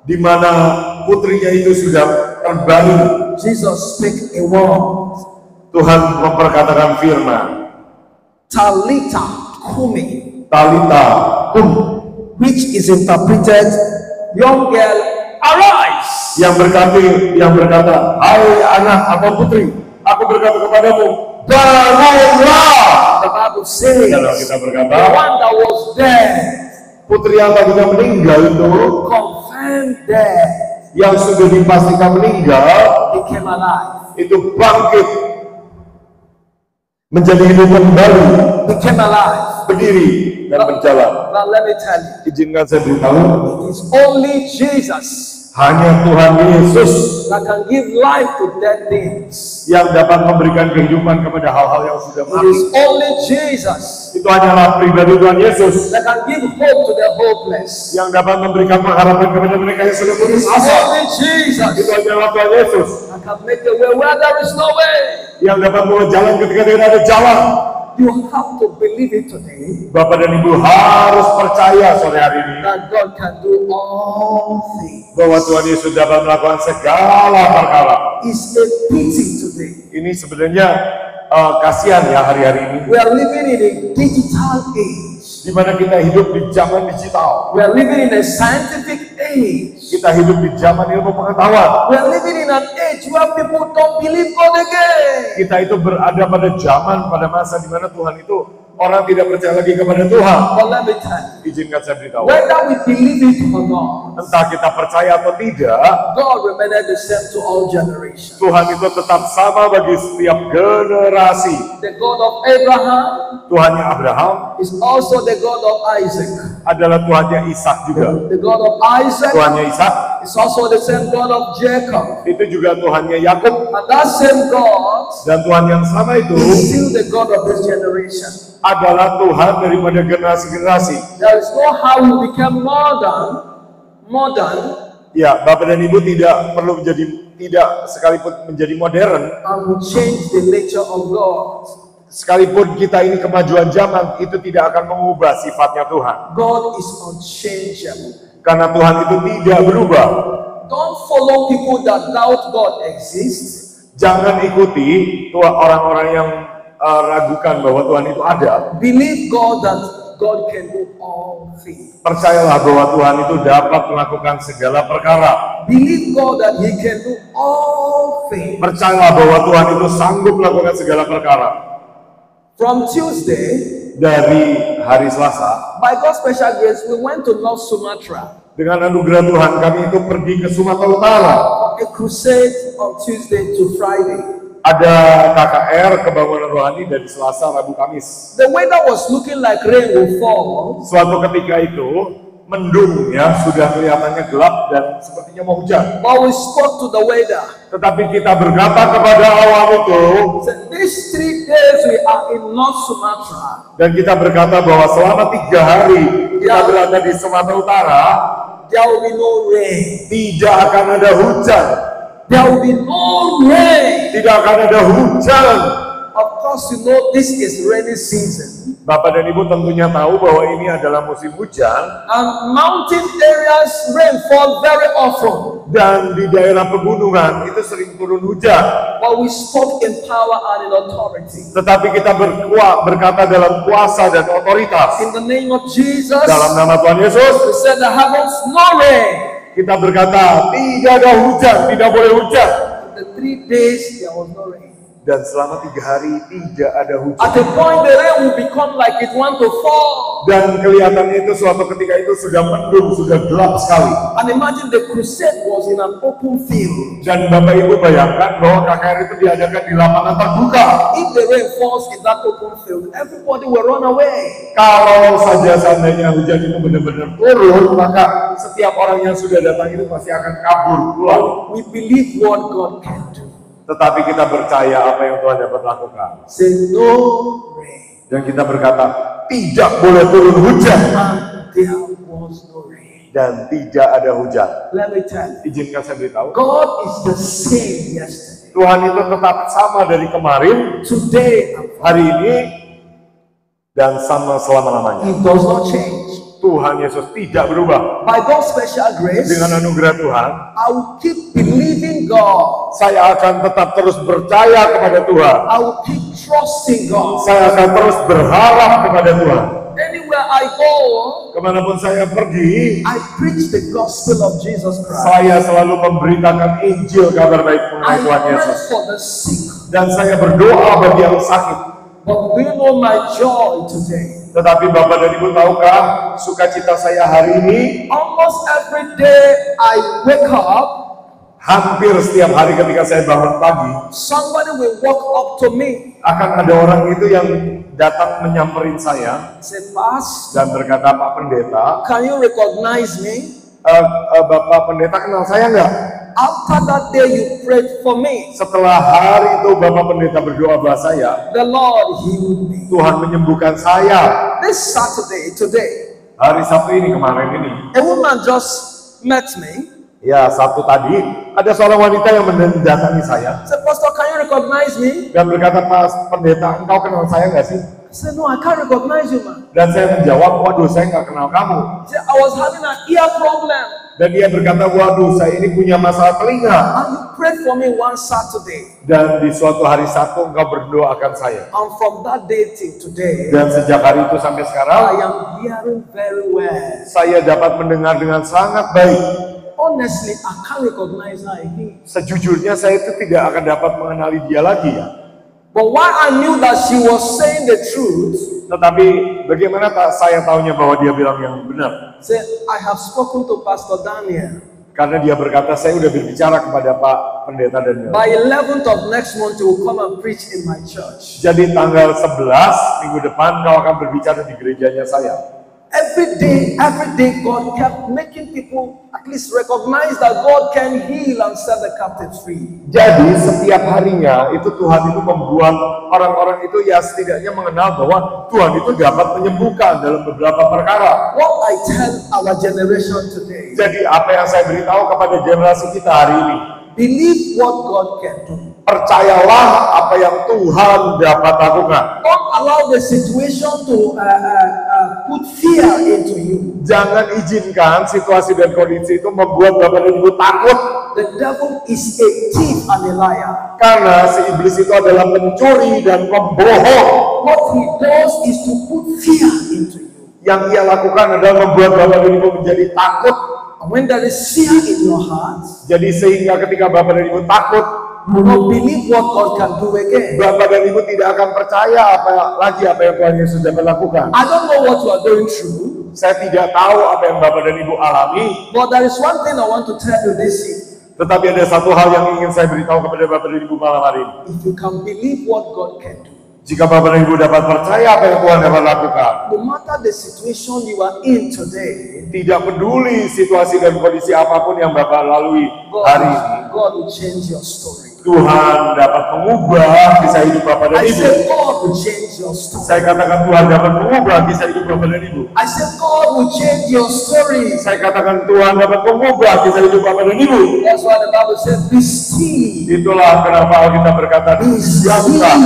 di mana putrinya itu sudah terbaring, Jesus spake a word, Tuhan memperkatakan firman, Talitha Kumi, Talita kum, which is interpreted, young girl, arise. yang berkata, hai anak atau putri, aku berkata kepadamu, bangunlah. The Bible says, Kalau kita the berkata, one that was dead, putri yang tadinya meninggal itu, confirmed dead, yang sudah dipastikan meninggal, became alive. itu bangkit, menjadi hidup kembali, Became alive. berdiri dan berjalan. Now let me tell you, Izinkan saya beritahu, it's only Jesus hanya Tuhan Yesus that can give life to dead things. yang dapat memberikan kehidupan kepada hal-hal yang sudah It mati. is only Jesus Itu hanyalah pribadi Tuhan Yesus that can give hope to the hopeless. yang dapat memberikan pengharapan kepada mereka yang sudah It putus is asa. only Jesus Itu hanyalah Tuhan Yesus that can make a way where there is no way. yang dapat membuat jalan ketika tidak ada jalan. You have to believe it today Bapak dan Ibu harus percaya sore hari ini that God can do all things. bahwa Tuhan Yesus dapat melakukan segala perkara. It's a pity today. Ini sebenarnya kasihan ya hari-hari ini, We are living in a digital age. di mana kita hidup di zaman digital. We are living in a scientific age. Kita hidup di zaman ilmu pengetahuan. We are living in an age where people don't believe God again. Kita itu berada pada zaman, pada masa di mana Tuhan itu orang tidak percaya lagi kepada Tuhan. But let me tell you, Izinkan saya beritahu, whether we believe it or not, entah kita percaya atau tidak, God remained the same to all generations. Tuhan itu tetap sama bagi setiap generasi. The God of Abraham Tuhannya Abraham is also the God of Isaac. adalah Tuhannya Ishak juga. The God of Isaac Tuhannya Ishak is also the same God of Jacob. itu juga Tuhannya Yakub, And that same God dan Tuhan yang sama itu is still the God of this generation. adalah Tuhan daripada generasi-generasi. There is no how we become modern, Ya, Bapak dan Ibu tidak perlu tidak sekalipun menjadi modern, and we change the nature of God. sekalipun kita ini kemajuan zaman, itu tidak akan mengubah sifatnya Tuhan. God is unchangeable. Karena Tuhan itu tidak berubah. Don't follow people that doubt God exists. Jangan ikuti orang-orang yang ragukan bahwa Tuhan itu ada. Believe God that God can do all things. Percayalah bahwa Tuhan itu dapat melakukan segala perkara. Believe God that He can do all things. Percayalah bahwa Tuhan itu sanggup melakukan segala perkara. From Tuesday, Dari hari Selasa, by God's special grace, we went to North Sumatra. dengan anugerah Tuhan, kami itu pergi ke Sumatera Utara. A crusade on Tuesday to Friday. ada KKR kebangunan rohani dari Selasa, Rabu, Kamis. The weather was looking like rain will fall. Suatu ketika itu mendung ya, sudah kelihatannya gelap dan sepertinya mau hujan. But we spoke to the weather. Tetapi kita berkata kepada awan itu, Said, these 3 days we are in North Sumatra. dan kita berkata bahwa selama 3 hari kita berada di Sumatera Utara, There will be no rain. tidak akan ada hujan. There will be no rain. Tidak akan ada hujan. Of course, you know this is rainy season. Bapak dan Ibu tentunya tahu bahwa ini adalah musim hujan. And mountain areas rainfall very often. Dan di daerah pegunungan itu sering turun hujan. But we spoke in power and in authority. Tetapi kita berkata dalam kuasa dan otoritas. In the name of Jesus, Dalam nama Tuhan Yesus, we said the heavens no rain. kita berkata tidak ada hujan, tidak boleh hujan. In the 3 days there was no rain. Dan selama 3 hari tidak ada hujan. At a point the rain will become like it want to fall. Dan kelihatannya itu suatu ketika itu sudah mendung, sudah gelap sekali. And imagine the crusade was in an open field. Dan Bapak Ibu bayangkan bahwa KKR itu diadakan di lapangan terbuka. If the rain falls in that open field, everybody will run away. Kalau saja seandainya hujan itu benar-benar turun, maka setiap orang yang sudah datang itu pasti akan kabur pulang. We believe what God can do. Tetapi kita percaya apa yang Tuhan dapat lakukan. Say no rain. Dan kita berkata, tidak boleh turun hujan. And there was no rain. Dan tidak ada hujan. Let me tell you, Izinkan saya beritahu, God is the same yesterday, Tuhan itu tetap sama dari kemarin, today, and hari ini, dan sama selama-lamanya. He does not change. Tuhan Yesus tidak berubah. By God's special grace, Dengan anugerah Tuhan, I will keep believing God. saya akan tetap terus percaya kepada Tuhan. I will keep trusting God. Saya akan terus berharap kepada Tuhan. Anywhere I go, Kemanapun saya pergi, I preach the gospel of Jesus Christ. saya selalu memberitakan Injil kabar baik I mengenai Tuhan pray Yesus. for the sick. Dan saya berdoa bagi yang sakit. But do you know my joy today? Tetapi Bapak dan Ibu tahukah sukacita saya hari ini? Almost every day I wake up, Hampir setiap hari ketika saya bangun pagi, somebody will walk up to me akan ada orang itu yang datang menyamperin saya and say, Pastor, dan berkata, Pak Pendeta, can you recognize me? Bapak Pendeta kenal saya nggak? After that day you prayed for me. Setelah hari itu Bapak Pendeta berdoa buat saya, The Lord healed me. Tuhan menyembuhkan saya. This Saturday, today, Hari Sabtu ini, kemarin ini, a woman just met me. ya Sabtu tadi, ada seorang wanita yang mendatangi saya Said, Pastor, can you recognize me? dan berkata, Pak Pendeta, engkau kenal saya nggak sih? I said, no, I can't recognize you, man. Dan saya menjawab, waduh saya nggak kenal kamu. He said, I was having an ear problem. Dan dia berkata, waduh saya ini punya masalah telinga. And you prayed for me one Saturday. Dan di suatu hari Sabtu engkau berdoakan saya. And from that day till today, Dan sejak hari itu sampai sekarang, I am hearing very well. saya dapat mendengar dengan sangat baik. Honestly, I can't recognize her again. Sejujurnya saya itu tidak akan dapat mengenali dia lagi ya. But why I knew that she was saying the truth, Tetapi bagaimana saya tahunya bahwa dia bilang yang benar? said, I have spoken to Pastor Daniel. Karena dia berkata, saya udah berbicara kepada Pak Pendeta Daniel. By 11th of next month, you will come and preach in my church. Jadi tanggal 11 minggu depan kau akan berbicara di gerejanya saya. Every day, God kept making people at least recognize that God can heal and set the captives free. Jadi setiap harinya itu Tuhan itu membuat orang-orang itu ya setidaknya mengenal bahwa Tuhan itu dapat menyembuhkan dalam beberapa perkara. What I tell our generation today, Jadi apa yang saya beritahu kepada generasi kita hari ini, believe what God can do. percayalah apa yang Tuhan dapat lakukan. Don't allow the situation to put fear into you. Jangan izinkan situasi dan kondisi itu membuat Bapak dan Ibu takut. The devil is a thief and a liar. Karena si iblis itu adalah pencuri dan pembohong. What he does is to put fear into you. Yang ia lakukan adalah membuat Bapak dan Ibu menjadi takut. And when there is fear in your heart, Jadi sehingga ketika Bapak dan Ibu takut, you will not believe what God can do again. Bapak dan Ibu tidak akan percaya apa yang Tuhan Yesus dapat lakukan. I don't know what you are going through, Saya tidak tahu apa yang Bapak dan Ibu alami, but there is one thing I want to tell you this year. Tetapi ada satu hal yang ingin saya beritahu kepada Bapak dan Ibu malam hari ini. If you can believe what God can do, Jika Bapak dan Ibu dapat percaya apa yang Tuhan dapat lakukan, no matter the situation you are in today, tidak peduli situasi dan kondisi apapun yang Bapak lalui hari ini, God will change your story. Tuhan dapat mengubah kisah hidup Bapak dan I Ibu. said God will change your story. Saya katakan Tuhan dapat mengubah kisah hidup Bapak dan Ibu. I said God will change your story. Saya katakan Tuhan dapat mengubah kisah hidup Bapak dan Ibu. That's why the Bible said, be still Itulah kenapa Alkitab berkata, diamlah,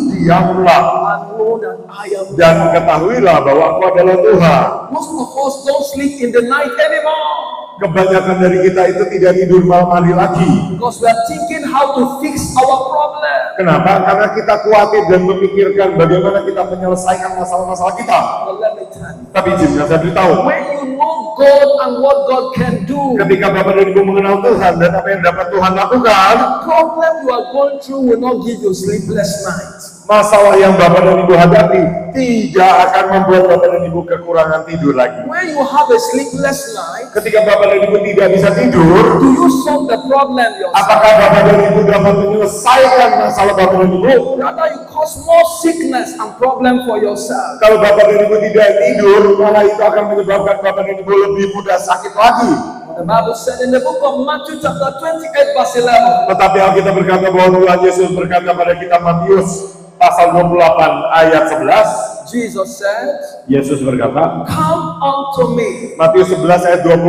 diamlah, and know that I am dan ketahuilah bahwa Aku adalah Tuhan. Most of us don't sleep in the night anymore Kebanyakan dari kita itu tidak tidur malam hari lagi. because we are thinking how to fix our problem. Kenapa? Karena kita khawatir dan memikirkan bagaimana kita menyelesaikan masalah-masalah kita. But let me tell you, Tapi izinkan saya beritahu, when you know God and what God can do, ketika Bapak dan Ibu mengenal Tuhan dan apa yang dapat Tuhan lakukan, the problem you are going through will not give you sleepless nights. masalah yang Bapak dan Ibu hadapi tidak akan membuat Bapak dan Ibu kekurangan tidur lagi. When you have a sleepless night, Ketika Bapak dan Ibu tidak bisa tidur, do you solve the problem yourself? apakah Bapak dan Ibu dapat menyelesaikan masalah Bapak dan Ibu? Rather, you cause more sickness and problem for yourself. Kalau Bapak dan Ibu tidak tidur, malah itu akan menyebabkan Bapak dan Ibu lebih mudah sakit lagi. The Bible said in the book of Matthew chapter 28 verse 11, Tetapi Alkitab berkata bahwa Tuhan Yesus berkata pada kita Matius pasal 28 ayat 11, Jesus said, Yesus berkata, come unto me, Matius 11 ayat 28,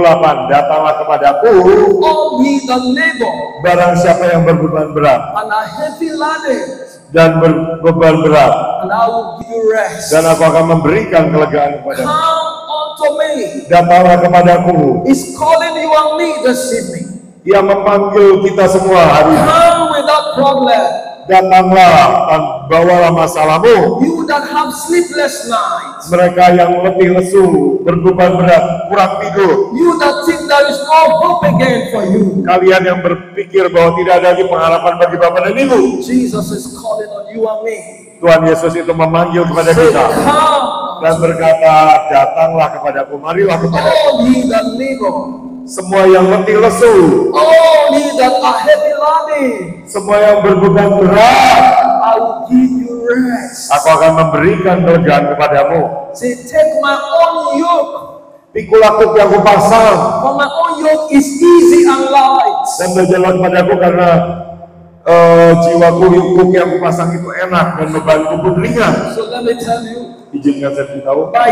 datanglah kepadaku all ye that labor barang siapa yang berbeban berat and are heavy laden, dan berbeban berat, and I will give you rest. dan Aku akan memberikan kelegaan kepadamu. Come unto me. Datanglah kepadaku. He's calling you and me this evening. Ia memanggil kita semua hari ini. Come without problem. Datanglah dan bawalah masalahmu. You that have sleepless nights. Mereka yang letih lesu, berbeban berat, kurang tidur. You that think there is no hope again for you. Kalian yang berpikir bahwa tidak ada lagi pengharapan bagi Bapak dan Ibu. Jesus is calling on you and me. Tuhan Yesus itu memanggil kepada Say, kita come, dan berkata, datanglah kepadaku, marilah kepadaku. all ye that labor, Semua yang letih lesu, all ye that are heavy laden, semua yang berbeban berat, I will give you rest. Aku akan memberikan kelegaan kepadamu. Say, take my own yoke, Pikul aku yang kupasang, for my own yoke is easy and light. dan belajarlah kepadaku karena jiwaku yukuk yang kupasang itu enak dan bebanku pun ringan. So let me tell you, Izinkan saya beritahu, by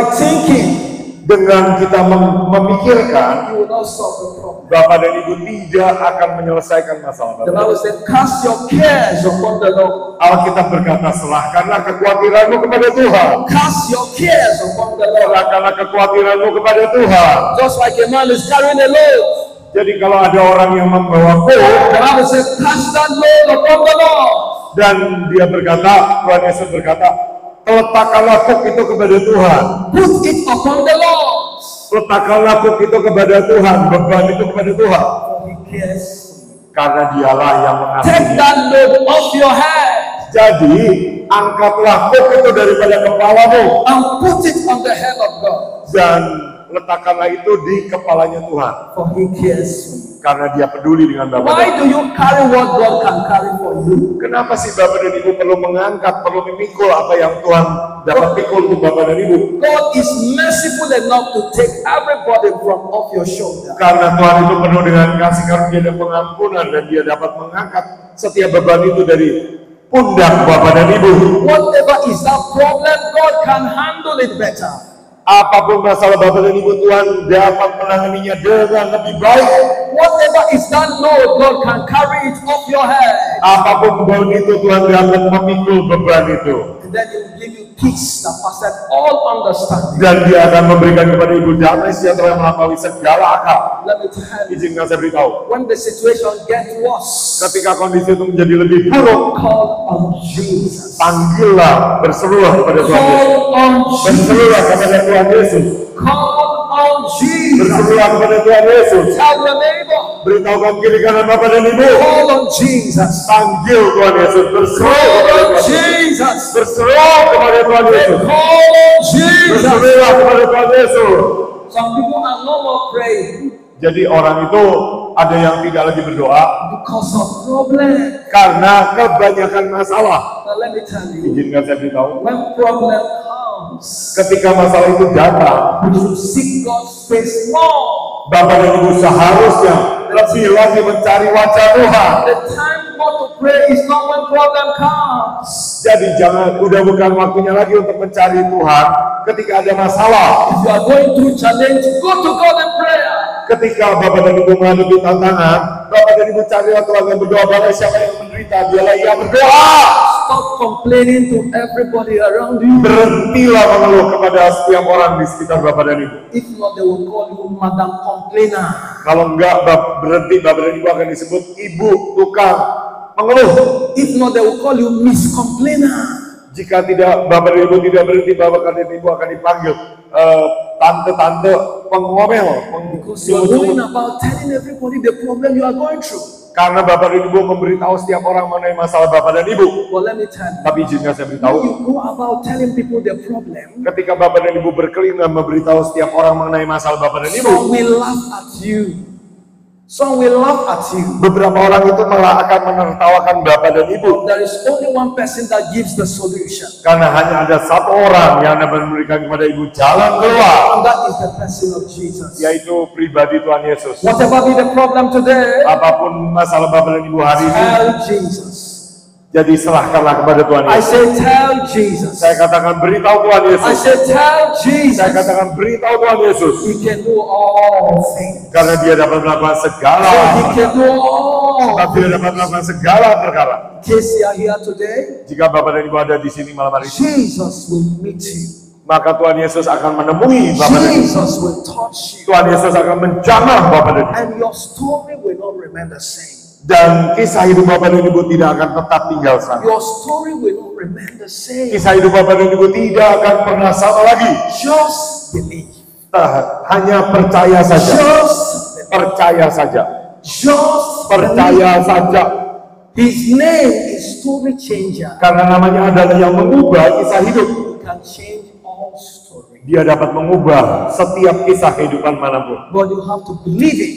thinking, dengan kita memikirkan, you will not solve the problem. Bapak dan Ibu tidak akan menyelesaikan masalah The Bapak. Bible said, cast your cares upon the Lord. Alkitab berkata, serahkanlah kekhawatiranmu kepada Tuhan. Cast your cares upon the Lord. Serahkanlah kekhawatiranmu kepada Tuhan. Just like a man is carrying a load. Jadi kalau ada orang yang membawa kuk The Bible said, cast that load upon the Lord. dan dia berkata, Tuhan Yesus berkata, letakkanlah kuk itu kepada Tuhan. Put it upon the Lord. Letakkanlah kuk itu kepada Tuhan, beban itu kepada Tuhan. For he cares. Karena dialah yang Take mengasihi. that load off your head Jadi, angkatlah kuk itu daripada kepalamu and put it on the head of God. dan letakkanlah itu di kepalanya Tuhan. For he cares. Karena dia peduli dengan Bapak. Why do you carry what God can carry for you? Kenapa sih Bapak dan Ibu perlu mengangkat, perlu memikul apa yang Tuhan dapat pikul untuk Bapak dan Ibu? God is merciful enough to take everybody from off your shoulder. Karena Tuhan itu penuh dengan kasih karunia dan pengampunan dan dia dapat mengangkat setiap beban itu dari pundak Bapak dan Ibu. Whatever is that problem, God can handle it better. Apapun masalah Bapak dan Ibu, Tuhan dapat menanganinya dengan lebih baik. Whatever is that load, God can carry it off your head. Apapun beban itu, Tuhan dapat memikul beban itu. And then He will give you peace that passes all understanding. Dan dia akan memberikan kepada Ibu damai sejahtera yang melampaui segala akal. Let me tell you, Izinkan saya beritahu, when the situation gets worse, ketika kondisi itu menjadi lebih buruk, call on Jesus. panggillah, berserulah kepada Tuhan Yesus. Call on Jesus. Berserulah kepada Tuhan Yesus. Call on Jesus. Berserulah kepada Tuhan Yesus. Tell your neighbor, Beritahukan kiri kanan Bapak dan Ibu. call on Jesus. Panggil Tuhan Yesus. Berseru Call kepada on Tuhan Yesus. Jesus. Berseru kepada Tuhan Yesus. Call on Jesus. Berserulah kepada Tuhan Yesus. Some people are no more praying. Jadi orang itu ada yang tidak lagi berdoa because of problem. karena kebanyakan masalah. Now let me tell you, Izinkan saya beritahu, when problem comes, ketika masalah itu datang, we should seek God's face more. Bapak dan Ibu seharusnya lebih lagi mencari wajah Tuhan. The time God to pray is not when problem comes. Jadi udah bukan waktunya lagi untuk mencari Tuhan ketika ada masalah. If you are going through challenge, go to God in prayer. Ketika Bapak dan Ibu menghadapi tantangan, Bapak dan Ibu carilah Tuhan dan berdoa. Barang siapa yang menderita, dialah ia berdoa. Stop complaining to everybody around you. Berhentilah mengeluh kepada setiap orang di sekitar Bapak dan Ibu. If not, they will call you Madam Complainer. Kalau enggak, berhenti Bapak dan Ibu akan disebut Ibu Tukang Mengeluh. If not, they will call you Miss Complainer. Jika tidak, Bapak dan Ibu tidak berhenti, Bapak dan Ibu akan dipanggil tante-tante pengomel. Because you are going about telling everybody the problem you are going through. Karena Bapak dan Ibu memberitahu setiap orang mengenai masalah Bapak dan Ibu. Well, let me tell you. Tapi izinkan saya beritahu, When you go about telling people the problem, ketika Bapak dan Ibu berkeliling dan memberitahu setiap orang mengenai masalah Bapak dan Ibu, some will laugh at you. Some will laugh at you. beberapa orang itu malah akan menertawakan Bapak dan Ibu. There is only one person that gives the solution. Karena hanya ada satu orang yang dapat memberikan kepada Ibu jalan keluar, And that is the person of Jesus. yaitu pribadi Tuhan Yesus. Whatever be the problem today, Apapun masalah Bapak dan Ibu hari ini, tell Jesus. jadi serahkanlah kepada Tuhan I Yesus. say tell Jesus. Saya katakan beritahu Tuhan I Yesus. say tell Jesus. Saya katakan beritahu Tuhan Yesus. He can do all things. Karena dia dapat melakukan segala. So he can do all. Sebab dia dapat melakukan segala perkara. In case you are here today, Jika Bapak dan Ibu ada di sini malam hari ini, Jesus will meet you. maka Tuhan Yesus akan menemui Bapak dan Ibu. Jesus will touch you. Tuhan Yesus akan menjamah Bapak dan Ibu. And your story will not remain the same. Dan kisah hidup Bapak dan Ibu tidak akan tetap tinggal sama. Your story will not remain the same. Kisah hidup Bapak dan Ibu tidak akan pernah sama lagi. Just believe. Hanya percaya saja. Just believe. Percaya saja. Just Percaya believe. saja. His name is story changer. Karena namanya adalah yang mengubah kisah hidup. He can change all story. Dia dapat mengubah setiap kisah kehidupan manapun. But you have to believe it.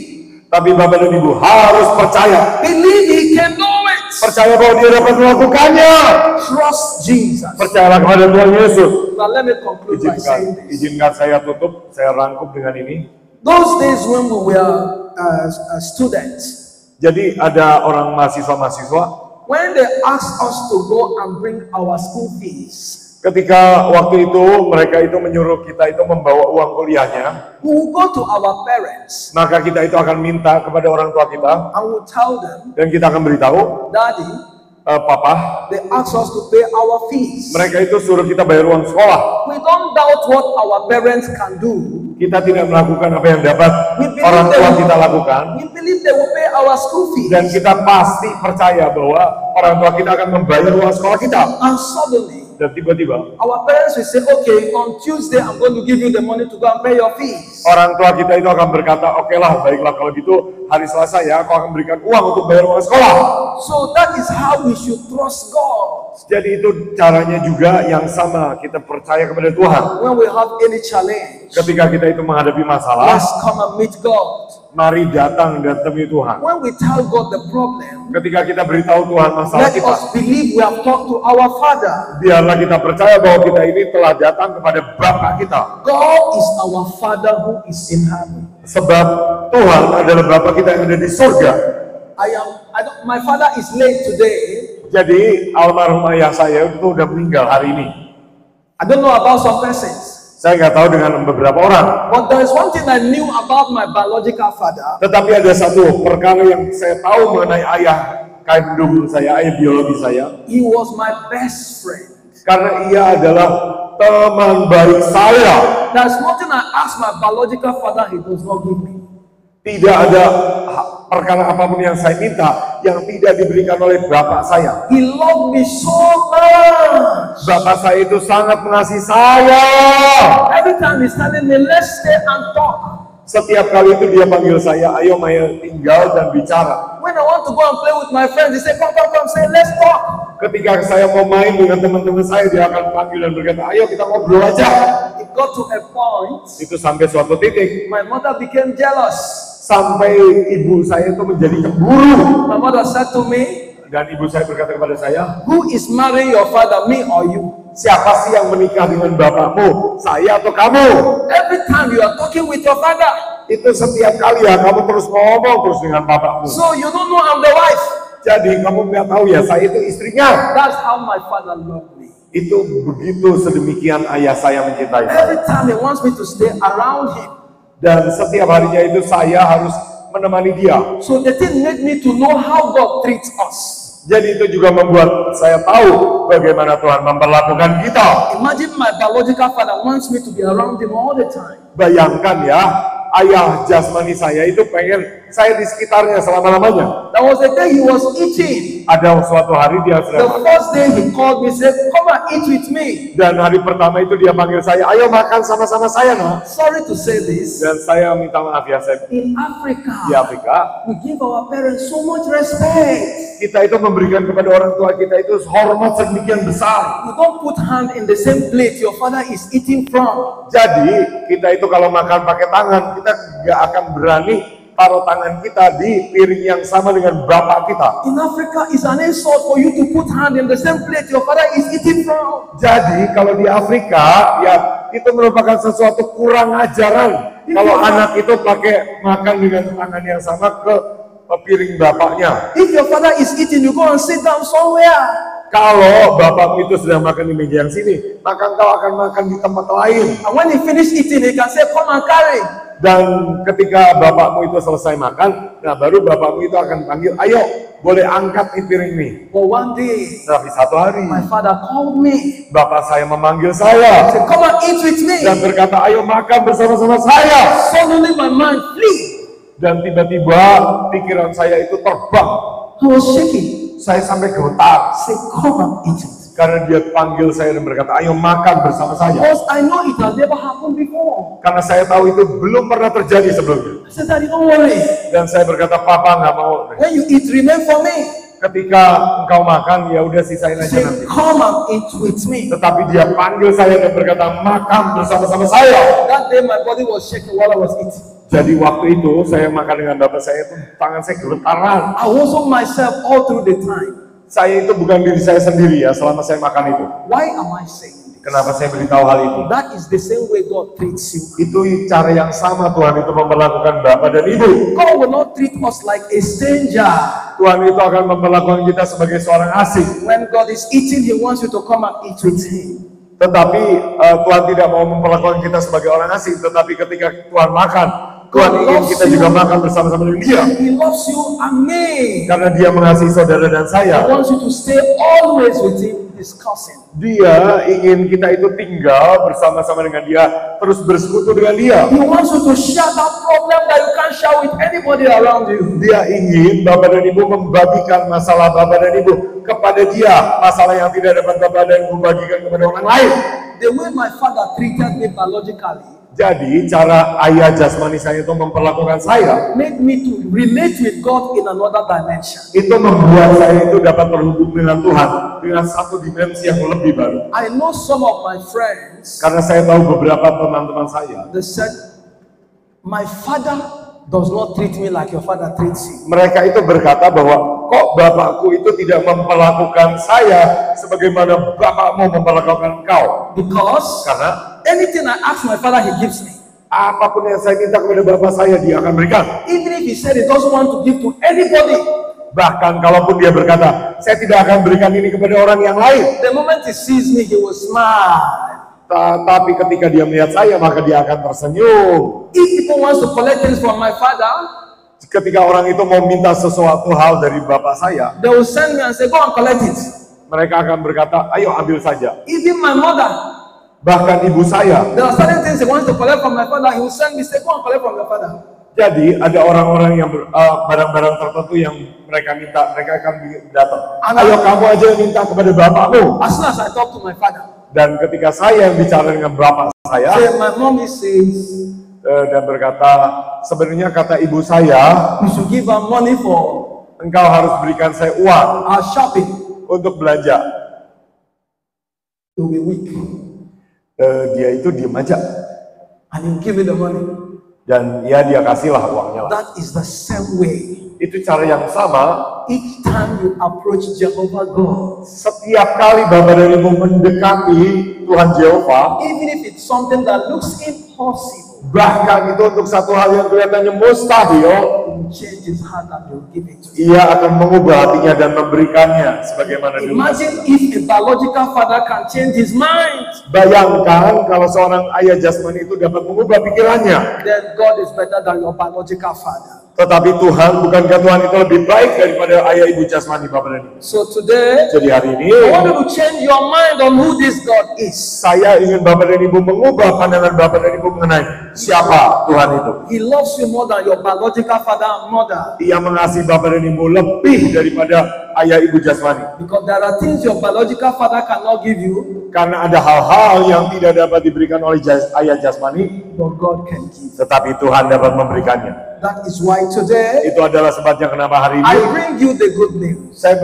Tapi Bapak dan Ibu harus percaya. Believe he can do it. Percaya bahwa dia dapat melakukannya. Trust Jesus. Percayalah kepada Tuhan Yesus. Now let me conclude by saying this. Izinkan saya tutup, saya rangkum dengan ini. Those days when we were students, Jadi ada orang mahasiswa-mahasiswa, when they asked us to go and bring our school fees, ketika waktu itu mereka itu menyuruh kita itu membawa uang kuliahnya, we will go to our parents maka kita itu akan minta kepada orang tua kita and we'll tell them, dan kita akan beritahu, Daddy, Papa, they asked us to pay our fees. mereka itu suruh kita bayar uang sekolah. We don't doubt what our parents can do. Kita tidak melakukan apa yang dapat We believe orang they tua will- kita lakukan, We believe they will pay our school fees. dan kita pasti percaya bahwa orang tua kita akan membayar uang sekolah kita. And suddenly, Dan tiba-tiba our parents will say, okay, on Tuesday, I'm going to give you the money to go and pay your fees. orang tua kita itu akan berkata, oke lah, baiklah kalau gitu hari Selasa ya, aku akan berikan uang untuk bayar uang sekolah. So that is how we should trust God. Jadi itu caranya juga yang sama, kita percaya kepada Tuhan. When we have any challenge, Ketika kita itu menghadapi masalah, let's come and meet God. mari datang dan temui Tuhan. When we tell God the problem, Ketika kita beritahu Tuhan masalah let kita, us believe we have talked to our Father. biarlah kita percaya bahwa kita ini telah datang kepada Bapa kita. God is our Father who is in heaven. Sebab Tuhan adalah Bapa kita yang ada di surga. My father is late today. Jadi almarhum ayah saya itu udah meninggal hari ini. I don't know about some persons. Saya nggak tahu dengan beberapa orang. But there is one thing I knew about my biological father. Tetapi ada satu perkara yang saya tahu mengenai ayah kandung saya, ayah biologi saya. He was my best friend. Karena ia adalah teman baik saya. There's nothing I ask my biological father he does not give me. Tidak ada perkara apapun yang saya minta yang tidak diberikan oleh bapak saya. He loved me so much. Bapak saya itu sangat mengasihi saya. Every time he's telling me, let's stay and talk. Setiap kali itu dia panggil saya, ayo Maya tinggal dan bicara. When I want to go and play with my friends, he say, come, say, let's talk. Ketika saya mau main dengan teman-teman saya, dia akan panggil dan berkata, ayo kita ngobrol aja. It got to a point, Itu sampai suatu titik, my mother became jealous. sampai ibu saya itu menjadi cemburu. My mother said to me, Dan ibu saya berkata kepada saya, who is marrying your father, me or you? siapa sih yang menikah dengan bapakmu, saya atau kamu? Every time you are talking with your father, Itu setiap kali ya kamu terus ngomong terus dengan bapakmu. so you don't know I'm the wife. Jadi kamu nggak tahu ya saya itu istrinya. That's how my father loved me. Itu begitu sedemikian ayah saya mencintai saya. Every time he wants me to stay around him. Dan setiap harinya itu saya harus menemani dia. So the thing made me to know how God treats us. Jadi itu juga membuat saya tahu bagaimana Tuhan memperlakukan kita. Imagine my biological father wants me to be around him all the time. Bayangkan ya, ayah jasmani saya itu pengen saya di sekitarnya selama-lamanya. There was a day he was eating. Ada suatu hari dia The sedang makan. first day he called me, said, come and eat with me. Dan hari pertama itu dia panggil saya, ayo makan sama-sama saya nak. Sorry to say this. Dan saya minta maaf ya, saya In di Africa, Afrika, we give our parents so much respect. kita itu memberikan kepada orang tua kita itu hormat sedemikian besar. You don't put hand in the same plate your father is eating from. Jadi kita itu kalau makan pakai tangan, kita nggak akan berani taruh tangan kita di piring yang sama dengan bapak kita. In Africa, it's an insult for you to put hand in the same plate your father is eating from. Jadi kalau di Afrika ya itu merupakan sesuatu kurang ajaran kalau anak itu pakai makan dengan tangan yang sama ke piring bapaknya. If your father is eating, you go and sit down somewhere. Kalau bapakmu itu sedang makan di meja yang sini, maka engkau akan makan di tempat lain. And when he finish eating, he can say, come and carry. Dan ketika bapakmu itu selesai makan, nah baru bapakmu itu akan panggil, ayo boleh angkat nih piring nih. But one day, Tapi satu hari, my father called me. bapak saya memanggil He saya said, come and eat with me. dan berkata, ayo makan bersama-sama saya. Suddenly my mind flew. Dan tiba-tiba pikiran saya itu terbang. I was shaking. Saya sampai gemetar I said, come and eat it. karena dia panggil saya dan berkata, ayo makan bersama saya. Because I know it has never happened before. Karena saya tahu itu belum pernah terjadi sebelumnya. I said, Daddy, don't worry. Dan saya berkata, papa nggak mau. When you eat, remain for me. Ketika engkau makan, ya udah sisain He aja said, nanti. come and eat with me. Tetapi dia panggil saya dan berkata, makan bersama-sama saya. That day my body was shaking while I was eating. Jadi waktu itu saya makan dengan bapak saya itu tangan saya gemetaran. I wasn't myself all through the time. Saya itu bukan diri saya sendiri ya selama saya makan itu. Why am I saying this? Kenapa saya beritahu hal itu? That is the same way God treats you. Itu cara yang sama Tuhan itu memperlakukan bapak dan ibu. God will not treat us like a stranger. Tuhan itu akan memperlakukan kita sebagai seorang asing. When God is eating, He wants you to come and eat with Him. Tetapi Tuhan tidak mau memperlakukan kita sebagai orang asing. Tetapi ketika Tuhan makan, Tuhan ingin kita juga makan bersama-sama dengan dia. He loves you and me. Karena dia mengasihi saudara dan He saya. wants you to stay always with Him, discussing. Dia ingin kita itu tinggal bersama-sama dengan dia, terus bersekutu dengan dia. He wants you to share that problem that you can't share with anybody around you. Dia ingin bapak dan ibu membagikan masalah bapak dan ibu kepada dia, masalah yang tidak dapat bapak dan ibu bagikan kepada orang lain. The way my father treated me biologically Jadi cara ayah jasmani saya itu memperlakukan saya, made me to relate with God in another dimension. itu membuat saya itu dapat terhubung dengan Tuhan dengan satu dimensi yang lebih baru. I know some of my friends, Karena saya tahu beberapa teman-teman saya, they said, my father does not treat me like your father treats you. mereka itu berkata bahwa kok bapakku itu tidak memperlakukan saya sebagaimana bapakmu memperlakukan engkau. Because Karena anything I ask my father, he gives me. apapun yang saya minta kepada bapak saya, dia akan berikan. Even if he said he doesn't want to give to anybody, Bahkan kalaupun dia berkata, saya tidak akan berikan ini kepada orang yang lain. the moment he sees me, he will smile. Tapi ketika dia melihat saya, maka dia akan tersenyum. If people want to collect things from my father, Ketika orang itu mau minta sesuatu hal dari bapak saya, they will send me and say, go and collect it. mereka akan berkata, ayo ambil saja. Even my mother, Bahkan ibu saya. there are certain things he wants to collect from my father, he will send me, say, go and collect from your father. Jadi ada orang-orang yang barang-barang tertentu yang mereka minta, mereka akan datang. Ayo kamu aja yang minta kepada bapakmu. As soon as I talk to my father, Dan ketika saya yang bicara dengan bapak saya, say, my mommy says, dan berkata, sebenarnya kata ibu saya, you should give her money for engkau harus berikan saya uang our shopping. untuk belanja. He will be weak. Dia itu diem aja. And you give me the money. Dan ya dia kasihlah uangnya Samuel. That is the same way. Itu cara yang sama. Each time you approach Jehovah God, Setiap kali Bapak dan Ibu mendekati Tuhan Yehova, even if it's something that looks impossible, bahkan itu untuk satu hal yang kelihatannya mustahil, He will change His heart and He will give it to you. Ia akan mengubah hatinya dan memberikannya sebagaimana dulu. Imagine if a biological father can change his mind, Bayangkan kalau seorang ayah jasmani itu dapat mengubah pikirannya. then God is better than your biological father. Tetapi Tuhan, bukankah Tuhan itu lebih baik daripada ayah ibu jasmani Bapak dan Ibu? So today, Jadi hari ini, I want you to change your mind on who this God is. saya ingin Bapak dan Ibu mengubah pandangan Bapak dan Ibu mengenai siapa Tuhan itu. He loves you more than your biological father and mother. Ia mengasihi Bapak dan Ibu lebih daripada ayah ibu jasmani. Because there are things your biological father cannot give you, Karena ada hal-hal yang tidak dapat diberikan oleh ayah jasmani, but God can give. tetapi Tuhan dapat memberikannya. That is why today, Itu adalah sebabnya kenapa hari I ini bring you the good news. saya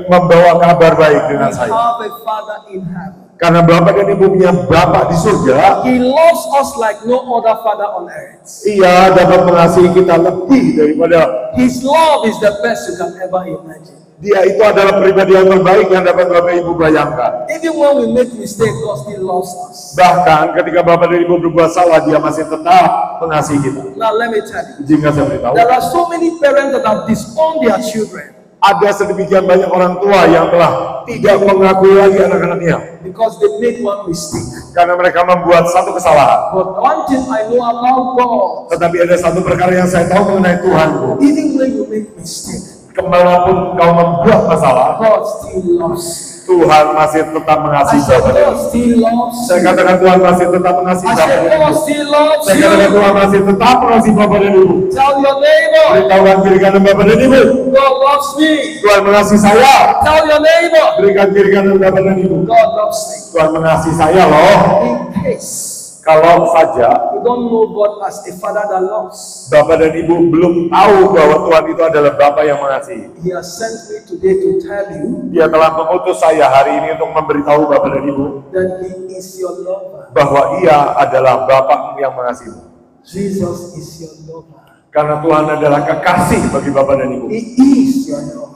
membawa kabar baik We dengan saya. have a father in heaven. Karena Bapak dan Ibu punya Bapak di surga, He loves us like no other father on earth. Ia dapat mengasihi kita lebih daripada His love is the best you can ever imagine. Dia itu adalah pribadi yang terbaik yang dapat Bapak Ibu bayangkan. Even when we make mistakes, God still loves us. Bahkan ketika Bapak dan Ibu berbuat salah, Dia masih tetap mengasihi kita. Now let me tell you, Jika saya beritahu, there are so many parents that have disowned their children ada sedemikian banyak orang tua yang telah tidak mengakui lagi anak-anaknya because they made one mistake. karena mereka membuat satu kesalahan. But one thing I know about God, Tetapi ada satu perkara yang saya tahu mengenai Tuhanku. even when you make mistake, Kemanapun kau membuat masalah, God still loves you. Tuhan masih tetap I mengasihi said, Bapak dan God Ibu. still loves Saya you. katakan Tuhan masih tetap mengasihi I Bapak said, dan God Ibu. still loves Saya katakan you. Tuhan masih tetap mengasihi Bapak dan Ibu. Tell your neighbor, Beritahukan kiri kanan Bapak dan Ibu. God loves me. Tuhan mengasihi saya. Tell your neighbor, Berikan kiri kanan Bapak dan Ibu. God loves me. Tuhan mengasihi saya loh. In case Kalau saja you don't know God as a father that loves, Bapak dan Ibu belum tahu bahwa Tuhan itu adalah Bapa yang mengasihi. He has sent me today to tell you Dia telah mengutus saya hari ini untuk memberitahu Bapak dan Ibu that He is your lover. bahwa Ia adalah Bapa yang mengasihi. Jesus is your lover. Karena Tuhan adalah kekasih bagi Bapak dan Ibu. He is your lover.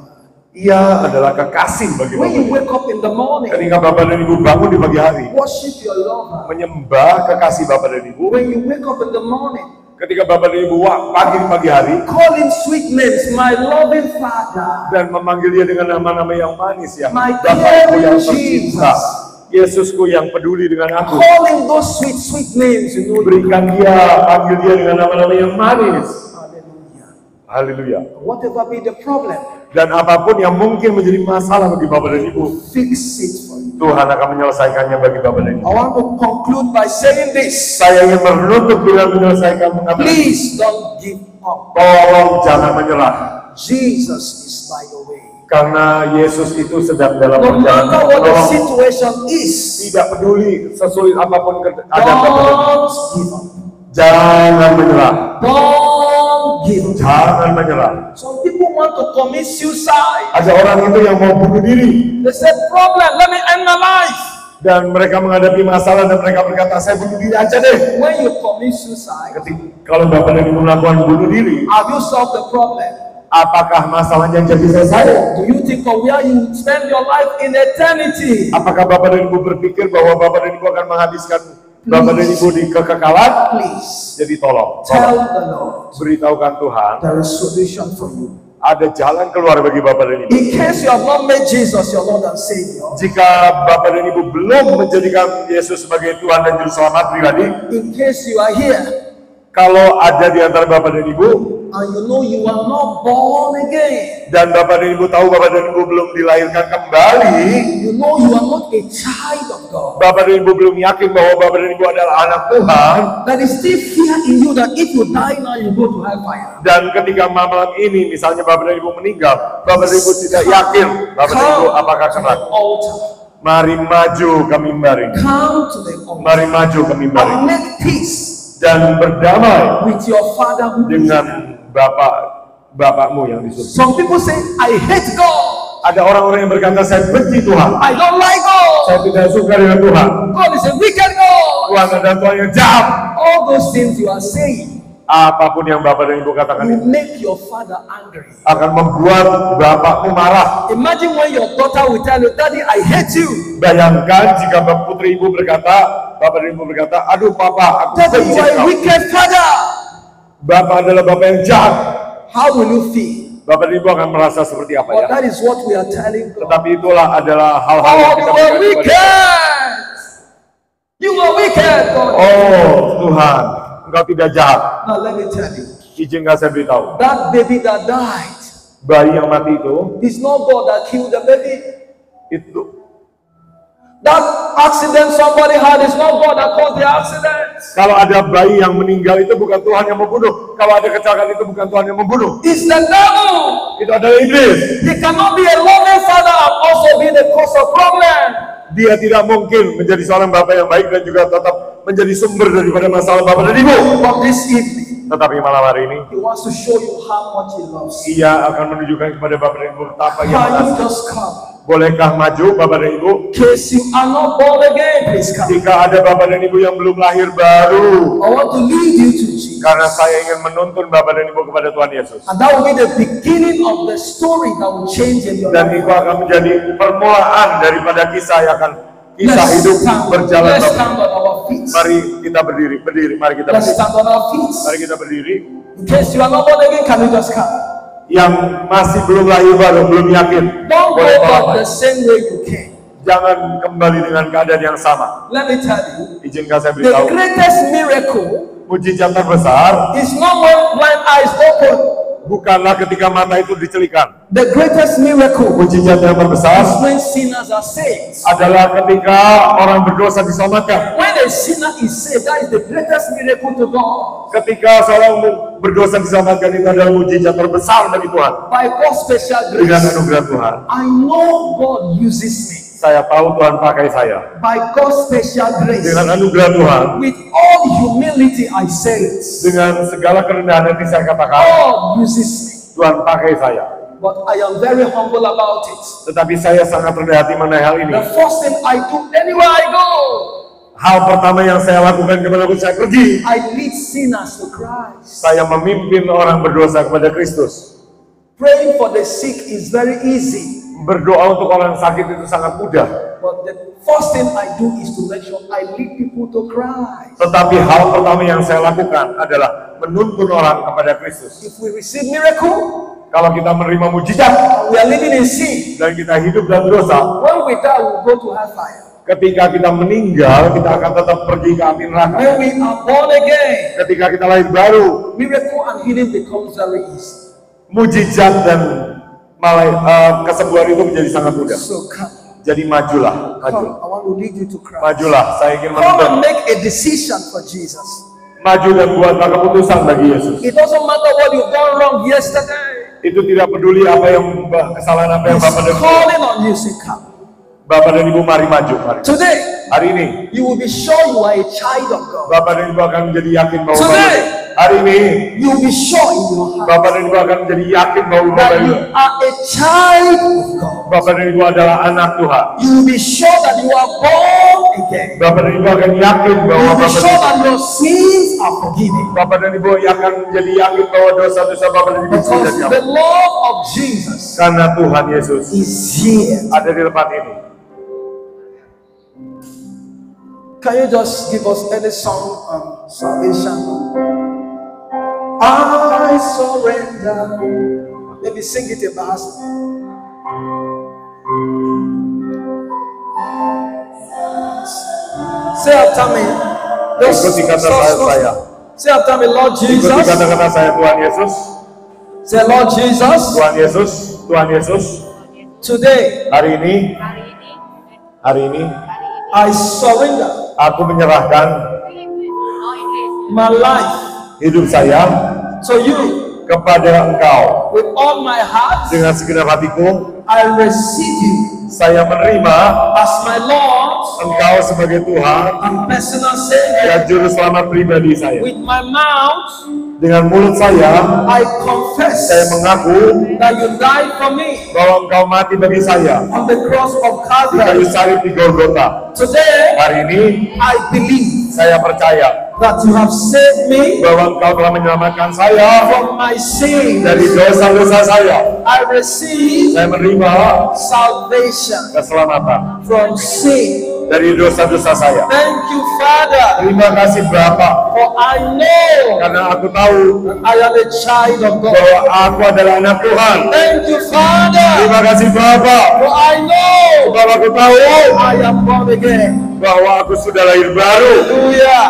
Ia adalah kekasih bagi When Bapak you dan Ibu. wake up in the morning, Ketika Bapak dan Ibu bangun di pagi hari, worship your lover. menyembah kekasih Bapak dan Ibu. When you wake up in the morning, Ketika Bapak dan Ibu pagi di pagi hari call Him sweet names, my loving Father. dan memanggil Dia dengan nama-nama yang manis ya. My Bapakku yang dear tercinta, Jesus. Yesusku yang peduli dengan aku. Call Him those sweet, sweet names. You know. Berikan Dia, panggil Dia dengan nama-nama yang manis. Hallelujah. Haleluya. Whatever be the problem, Dan apapun yang mungkin menjadi masalah bagi Bapak dan Ibu, fix it for you. Tuhan akan menyelesaikannya bagi Bapak dan Ibu. I want to conclude by saying this. Saya ingin menutup dengan menyelesaikan mengatakan, Please don't give up. tolong jangan menyerah. Jesus is by the way. Karena Yesus itu sedang dalam No perjalanan. matter what the Tolong, situation is, tidak peduli sesulit apapun ada Bapak dan Ibu. don't give up. Jangan menyerah. Don't give up. Jangan menyerah. Some people want to commit suicide. Ada orang itu yang mau bunuh diri. They say, problem, let me end my life. Dan mereka menghadapi masalah dan mereka berkata, saya bunuh diri aja deh. When you commit suicide, Kalau Bapak dan Ibu melakukan bunuh diri, have you solved the problem? apakah masalahnya jadi selesai? Do you think of where you spend your life in eternity? Apakah Bapak dan Ibu berpikir bahwa Bapak dan Ibu akan menghabiskan Bapak dan Ibu di kekekalan? Please Jadi tolong tell the Lord beritahukan Tuhan, there is solution for you. ada jalan keluar bagi Bapak dan Ibu. In case you have not made Jesus your Lord and Savior, Jika Bapak dan Ibu belum menjadikan Yesus sebagai Tuhan dan Juru Selamat pribadi, in case you are here kalau ada di antara Bapak dan Ibu, and you know you are not born again, dan Bapak dan Ibu tahu Bapak dan Ibu belum dilahirkan kembali, you know you are not a child of God, Bapak dan Ibu belum yakin bahwa Bapak dan Ibu adalah anak Tuhan, there is still fear in you that if you die now you go to hellfire. dan ketika malam ini misalnya Bapak dan Ibu meninggal, Bapak dan Ibu tidak yakin Bapak dan Ibu apakah akan mati. Altar. Mari maju ke mimbar ini. Come to the altar Mari maju ke mimbar and ini make peace dan berdamai with your Father who is dengan in heaven. Bapakmu yang di surga. Some people say, I hate God. Ada orang-orang yang berkata, saya benci Tuhan. I don't like God. Saya tidak suka dengan Tuhan. God is a wicked God. Tuhan adalah Tuhan yang jahat. All those things you are saying, apapun yang Bapak dan Ibu katakan will itu make your father angry. akan membuat Bapakmu marah. Imagine when your daughter will tell you, Daddy, I hate you. Bayangkan jika putri Ibu berkata, Bapak dan Ibu berkata, aduh Papa, aku Daddy, benci you are a kau. wicked father. Bapak adalah Bapak yang jahat. How will you feel? Bapak dan Ibu akan merasa seperti apa But ya? that is what we are telling God. Tetapi itulah adalah hal-hal Oh, yang you kita are berikan kepada wicked. You are wicked, God. Oh Tuhan, Engkau tidak jahat. Now let me tell you, Izinkan saya beritahu, that baby that died, bayi yang mati itu, it's not God that killed the baby. itu That accident somebody had is not God that caused the accident. kalau ada bayi yang meninggal itu bukan Tuhan yang membunuh. Kalau ada kecelakaan itu bukan Tuhan yang membunuh. It's the devil. Itu adalah iblis. He cannot be a loving father and also be the cause of problem. Dia tidak mungkin menjadi seorang bapak yang baik dan juga tetap menjadi sumber daripada masalah bapak dan ibu. But this evening, Tetapi malam hari ini, he wants to show you how much he loves you. ia akan menunjukkan kepada bapak dan ibu betapa ia Can you mengasihi. just come? Bolehkah maju bapak dan ibu? In case you are not born again, please come. Jika ada bapak dan ibu yang belum lahir baru, I want to lead you to Jesus. karena saya ingin menuntun bapak dan ibu kepada Tuhan Yesus. And that will be the beginning of the story that will change in your Dan life. itu akan menjadi permulaan daripada kisah yang akan kisah hidup berjalan. Let's Bapak. stand on our feet. Mari kita berdiri, mari kita Let's berdiri. stand on our feet. Mari kita berdiri. In case you are not born again, can you just come? Yang masih belum lahir baru, belum yakin, Don't go boleh back tolong. the same way you came. Jangan kembali dengan keadaan yang sama. Let me tell you, Izinkan saya the beritahu, greatest miracle mujizat terbesar is not when blind eyes open. bukanlah ketika mata itu dicelikan. The greatest miracle Mujizat yang terbesar is when sinners are saved. adalah ketika orang berdosa diselamatkan. When a sinner is saved, that is the greatest miracle to God. Ketika seorang berdosa diselamatkan itu adalah mujizat terbesar bagi Tuhan. By God's special Dengan grace, anugerah Tuhan, I know God uses me. saya tahu Tuhan pakai saya. By God's special grace, Dengan anugerah Tuhan, with all humility I say it, dengan segala kerendahan hati saya katakan, God uses me. Tuhan pakai saya. But I am very humble about it. Tetapi saya sangat rendah hati mengenai hal ini. The first thing I do anywhere I go, Hal pertama yang saya lakukan kemanapun saya pergi, I lead sinners to Christ. saya memimpin orang berdosa kepada Kristus. Praying for the sick is very easy. Berdoa untuk orang sakit itu sangat mudah. But the first thing I do is to make sure I lead people to Christ. Tetapi hal pertama yang saya lakukan adalah menuntun orang kepada Kristus. If we receive miracle, Kalau kita menerima mujizat we are living in sin. dan kita hidup dalam dosa, When we die, we go to hellfire. ketika kita meninggal, kita akan tetap pergi ke api neraka. When we are born again, Ketika kita lahir baru, miracle and healing becomes very easy. mujizat dan kesembuhan itu menjadi sangat mudah. So come, Jadi majulah, come. majulah, I want to lead you to Christ. majulah. Saya ingin Come menuntun, and make a decision for Jesus. maju dan buatlah keputusan bagi Yesus. It doesn't matter what you've done wrong yesterday. Itu tidak peduli apa yang kesalahan apa yang He's Bapak dan Ibu. calling on you, say come. Bapak dan Ibu mari maju, mari. Today, Hari ini you will be sure you are a child of God. Bapak dan Ibu akan menjadi yakin bahwa Today, hari ini you will be sure in your heart Bapak dan Ibu akan menjadi yakin bahwa that Bapak, you are a child of God. Bapak dan Ibu adalah anak Tuhan. You will be sure that you are born again. Bapak dan Ibu akan yakin You bahwa will be Bapak sure dan that your sins are forgiven. Bapak dan Ibu akan menjadi yakin bahwa dosa-dosa Bapak dan Ibu sudah Because dihapus. the love of Jesus Karena Tuhan Yesus is here. ada di tempat ini. Can you just give us any song on salvation? I surrender. Maybe sing it in Bahasa. Say after me. Ikuti kata saya. Say after me, Lord Ikuti Jesus. kata-kata saya, Tuhan Yesus. Say, Lord Jesus. Tuhan Yesus, Tuhan Yesus. Today, Hari ini, I surrender aku menyerahkan my life hidup saya to you. kepada Engkau. With all my heart, Dengan segenap hatiku, I receive you saya menerima as my Lord Engkau sebagai Tuhan and personal Savior. dan Juru Selamat pribadi saya. With my mouth, Dengan mulut saya confess mengaku that you died for me bahwa Engkau mati bagi saya on the cross of di kayu Calvary. salib di Golgota. Today, Hari ini, I believe saya percaya that you have saved me bahwa Engkau telah menyelamatkan saya from my sin. dari dosa-dosa saya. I receive Saya menerima salvation keselamatan from sin. dari dosa-dosa saya. Thank you, Father, Terima kasih Bapa, for I know karena aku tahu I am a child of God. bahwa aku adalah anak Tuhan. Thank you, Father, Terima kasih Bapa, for I know bahwa aku tahu I am born again. bahwa aku sudah lahir baru. Hallelujah.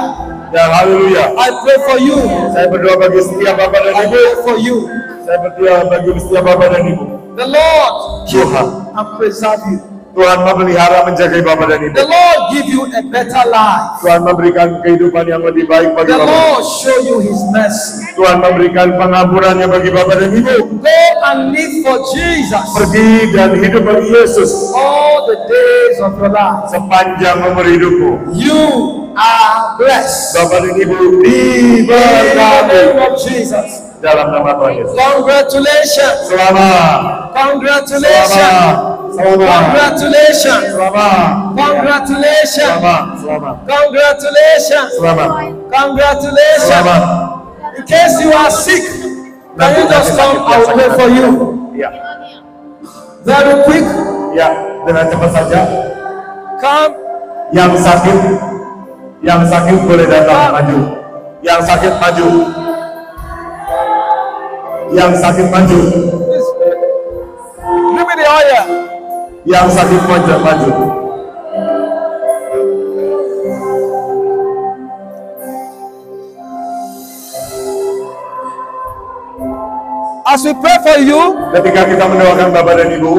Dan haleluya. I pray for you. Saya berdoa bagi setiap Bapak dan I Ibu. pray for you. Saya berdoa bagi setiap Bapak dan Ibu. The Lord keep Tuhan. and preserve you. Tuhan memelihara menjaga Bapak dan Ibu. The Lord give you a better life. Tuhan memberikan kehidupan yang lebih baik bagi The Bapak. Lord show you His mercy. Tuhan memberikan pengampunannya bagi Bapak dan Ibu. Go and live for Jesus Pergi dan hidup bagi Yesus all the days of your life. sepanjang umur hidupmu. You are blessed. Bapak dan Ibu In the diberkati name of Jesus. dalam nama Tuhan Yesus. Congratulations. Selamat. Congratulations. Selamat. Congratulations. Selamat. Congratulations. Selamat. Selamat. Congratulations. Selamat. Congratulations. Selamat. In case you are sick, can you just come? I will pray for you. Ya. Very quick. Ya, dengan cepat saja. Come. Yang sakit boleh datang maju. Yang sakit maju. Yang sakit maju. Give me the oil. Yang sakit maju. As we pray for you, Ketika kita mendoakan Bapak dan Ibu,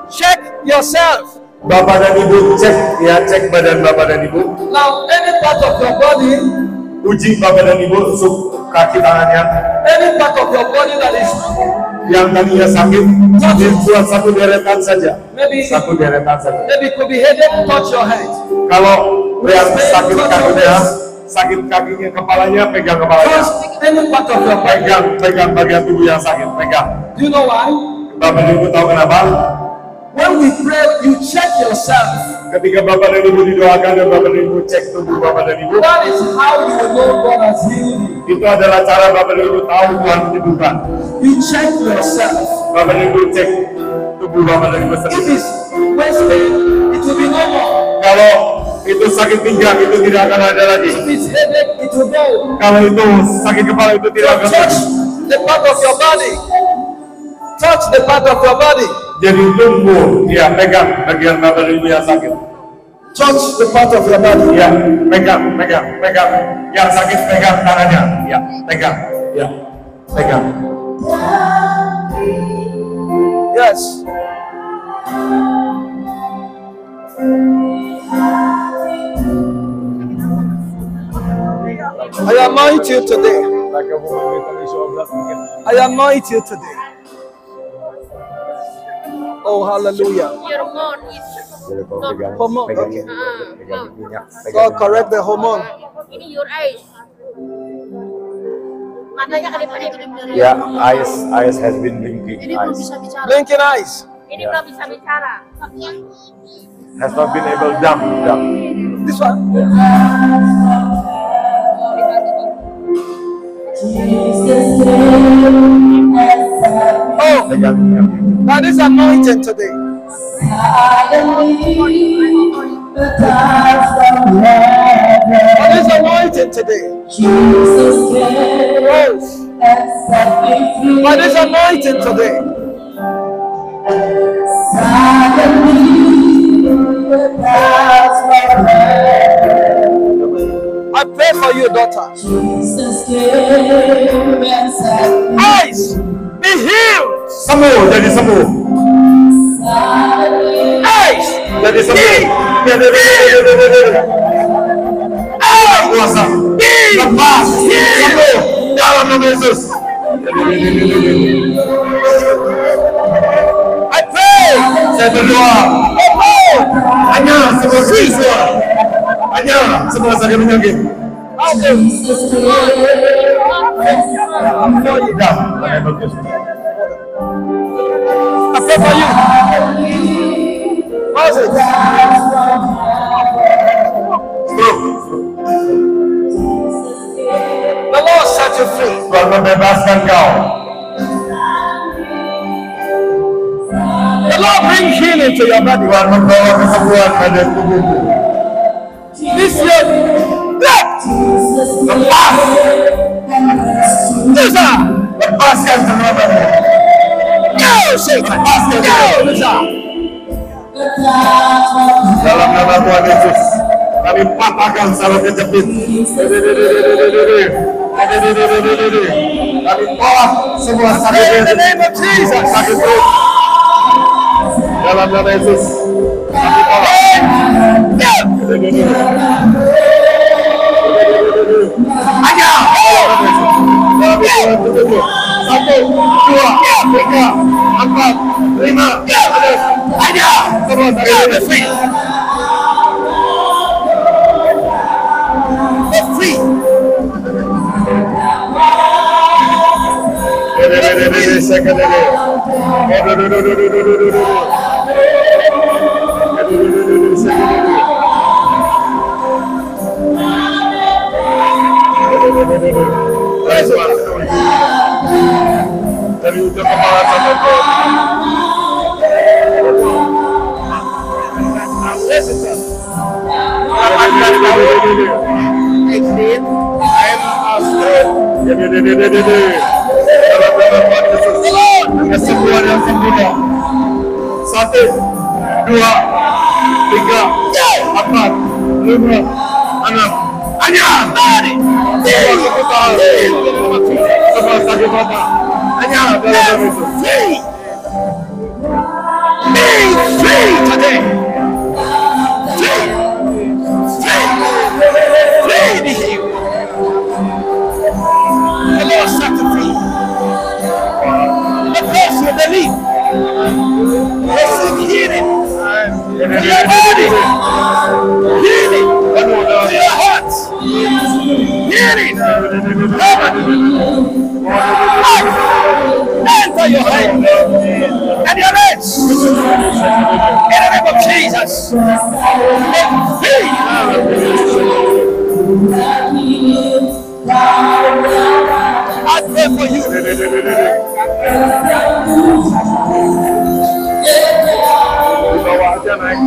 check yourself. Bapak dan Ibu cek badan Bapak dan Ibu. Now, any part of your body, Uji Bapak dan Ibu, kaki tangannya any part of your body that is yang tadinya sakit, buat satu deretan saja. maybe Maybe it could be headache, touch your head. Kalau yang sakit kakinya, kepalanya, pegang kepalanya. Touch any part of your body. Pegang bagian tubuh yang sakit, pegang. Do you know why? Bapak dan Ibu tahu kenapa? When we pray, you check yourself. Ketika Bapak dan Ibu didoakan dan Bapak dan Ibu cek tubuh Bapak dan Ibu, That is how you will know God has healed you. itu adalah cara Bapak dan Ibu tahu Tuhan menyembuhkan. You check yourself. Bapak dan Ibu cek tubuh Bapak dan Ibu If sendiri. it's waist pain, it will be normal. Kalau itu sakit pinggang, itu tidak akan ada lagi. If it's headache, it will go. Kalau itu sakit kepala, itu tidak akan Touch lagi. the part of your body. Touch the part of your body. Jadi tumbuh, ya pegang bagian Bapak dan Ibu yang sakit. Touch the part of your body. Ya, pegang. Yang sakit pegang tangannya. Ya, pegang. Ya, pegang. Yes. I anoint you today. I anoint you today. Oh, hallelujah. Your hormone is Hormone, okay. no. God correct the hormone. Ini your eyes. Matanya kelip-kelip. Ya, eyes has been blinking. Ini belum bisa bicara. Blinking eyes. Ini belum bisa bicara. Has not been able dumb. This one. Oh, that is anointing today. That is anointing today. Oh, that is anointing today. I pray for you, daughter. Eyes, be healed. Sembuh, jadi sembuh. Eyes, Jadi sembuh. Kuasa. Lepas. Sembuh. Dalam nama Yesus. I pray. Saya berdoa. Oh, Hanya semua siswa. Hanya semua sakit penyakit. okay. Dah, pakai bagus. I pray for you. Moses. Stroke. you free. Tuhan membebaskan kau. The Lord bring healing to your body. Tuhan membawa kesembuhan pada tubuhmu. This year, let Lepas, loser, lepaskan semuanya. go, Satan, go, loser. Dalam nama Tuhan Yesus, kami patahkan salah kejepit. Kami tolak semua sakit In the name of Jesus. sakit perut. Dalam nama Yesus, kami tolak. Aja. Kami tolak tubuhmu. 1, 2, 3, 4, 5. Aja. Semua sakit perut. Free. Free. Dari ujung kepala sampai ke kesembuhan yang sempurna. 1, 2, 3, 4, 5, 6. Hanya semua sakit mata. Hanya dalam nama Yesus. Free. Be free today. Free. Free. Free. Be healed. The Lord set you free. The place you believe. Receive healing. To your body. Healing. To your heart. Healing. Enter your hand and your legs. In the name of Jesus. Be free. I pray for you. Bawa aja naik.